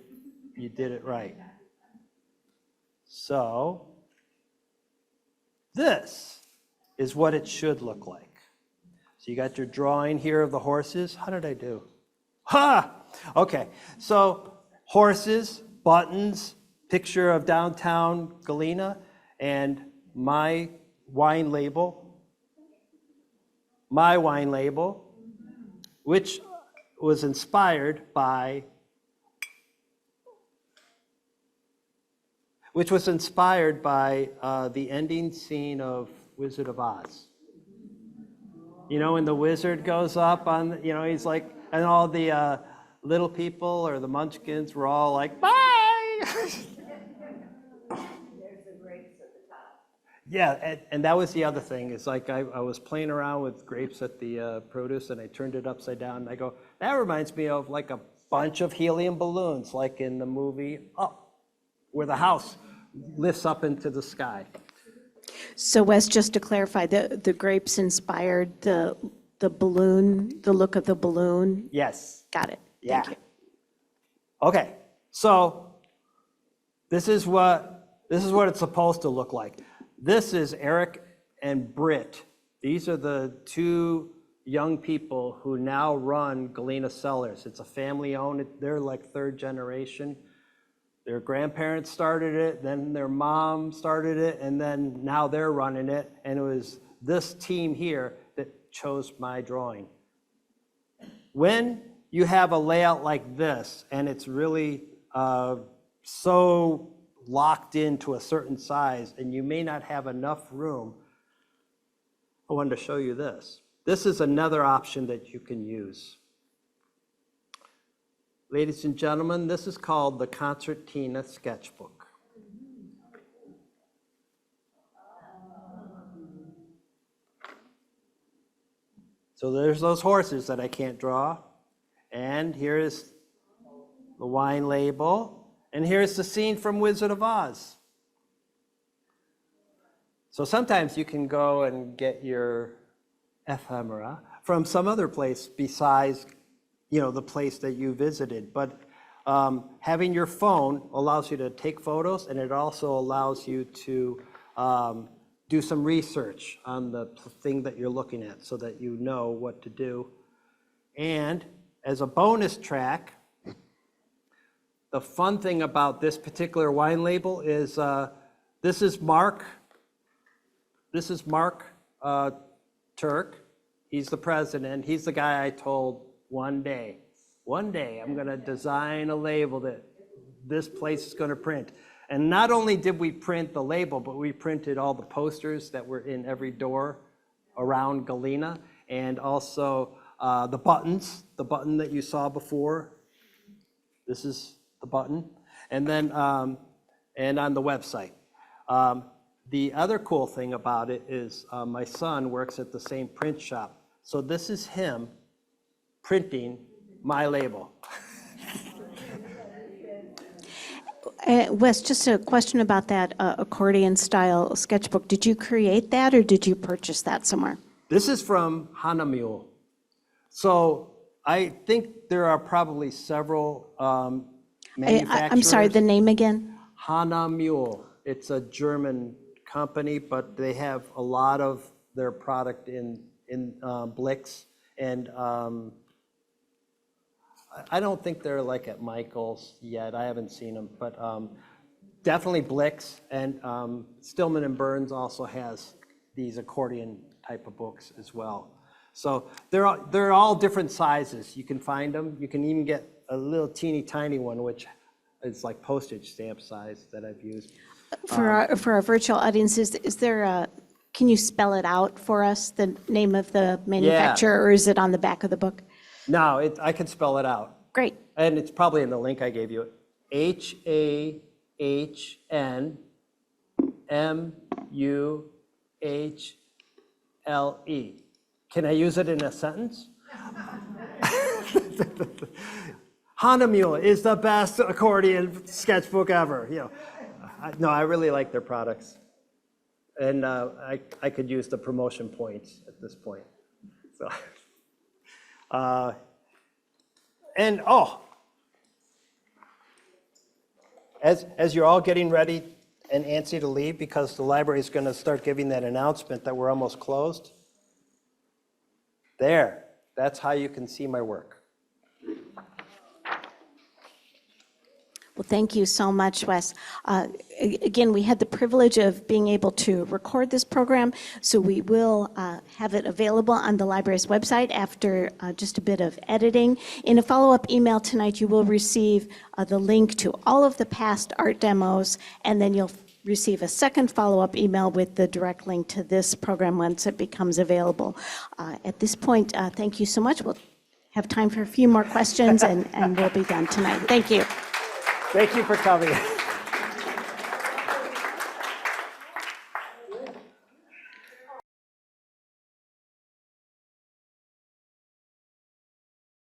you did it right. So this is what it should look like. So you got your drawing here of the horses. How did I do? Ha! Okay, so horses, buttons, picture of downtown Galena, and my wine label, which was inspired by the ending scene of Wizard of Oz. When the wizard goes up on, he's like, and all the little people or the munchkins were all like, bye! Yeah, and that was the other thing. It's like I was playing around with grapes at the produce, and I turned it upside down, and I go, that reminds me of like a bunch of helium balloons, like in the movie Up, where the house lifts up into the sky. So Wes, just to clarify, the grapes inspired the balloon, the look of the balloon? Yes. Got it. Yeah. Thank you. Okay, so this is what it's supposed to look like. This is Eric and Britt. These are the two young people who now run Galena Cellars. It's a family-owned, they're like third generation. Their grandparents started it, then their mom started it, and then now they're running it. And it was this team here that chose my drawing. When you have a layout like this, and it's really so locked into a certain size, and you may not have enough room, I wanted to show you this. This is another option that you can use. Ladies and gentlemen, this is called the Concertina Sketchbook. So there's those horses that I can't draw, and here's the wine label. And here's the scene from Wizard of Oz. So sometimes you can go and get your ephemera from some other place besides, the place that you visited. But having your phone allows you to take photos, and it also allows you to do some research on the thing that you're looking at so that you know what to do. And as a bonus track, the fun thing about this particular wine label is this is Mark Turk. He's the president. He's the guy I told one day I'm going to design a label that this place is going to print. And not only did we print the label, but we printed all the posters that were in every door around Galena, and also the buttons, the button that you saw before. This is the button. And then, and on the website. The other cool thing about it is my son works at the same print shop. So this is him printing my label. Wes, just a question about that accordion-style sketchbook. Did you create that, or did you purchase that somewhere? This is from Hanamule. So I think there are probably several manufacturers. I'm sorry, the name again? Hanamule. It's a German company, but they have a lot of their product in Blix, and I don't think they're like at Michael's yet. I haven't seen them, but definitely Blix, and Stillman and Burns also has these accordion type of books as well. So they're all different sizes. You can find them. You can even get a little teeny tiny one, which is like postage stamp size that I've used. For our virtual audience, is there can you spell it out for us, the name of the manufacturer, or is it on the back of the book? No, I can spell it out. Great. And it's probably in the link I gave you. HAHNMUHLE. Can I use it in a sentence? Hanamule is the best accordion sketchbook ever. No, I really like their products. And I could use the promotion points at this point. So. As you're all getting ready and antsy to leave, because the library is going to start giving that announcement that we're almost closed, that's how you can see my work. Well, thank you so much, Wes. Again, we had the privilege of being able to record this program, so we will have it available on the library's website after just a bit of editing. In a follow-up email tonight, you will receive the link to all of the past art demos, and then you'll receive a second follow-up email with the direct link to this program once it becomes available. At this point, thank you so much. We'll have time for a few more questions, and we'll be done tonight. Thank you. Thank you for coming.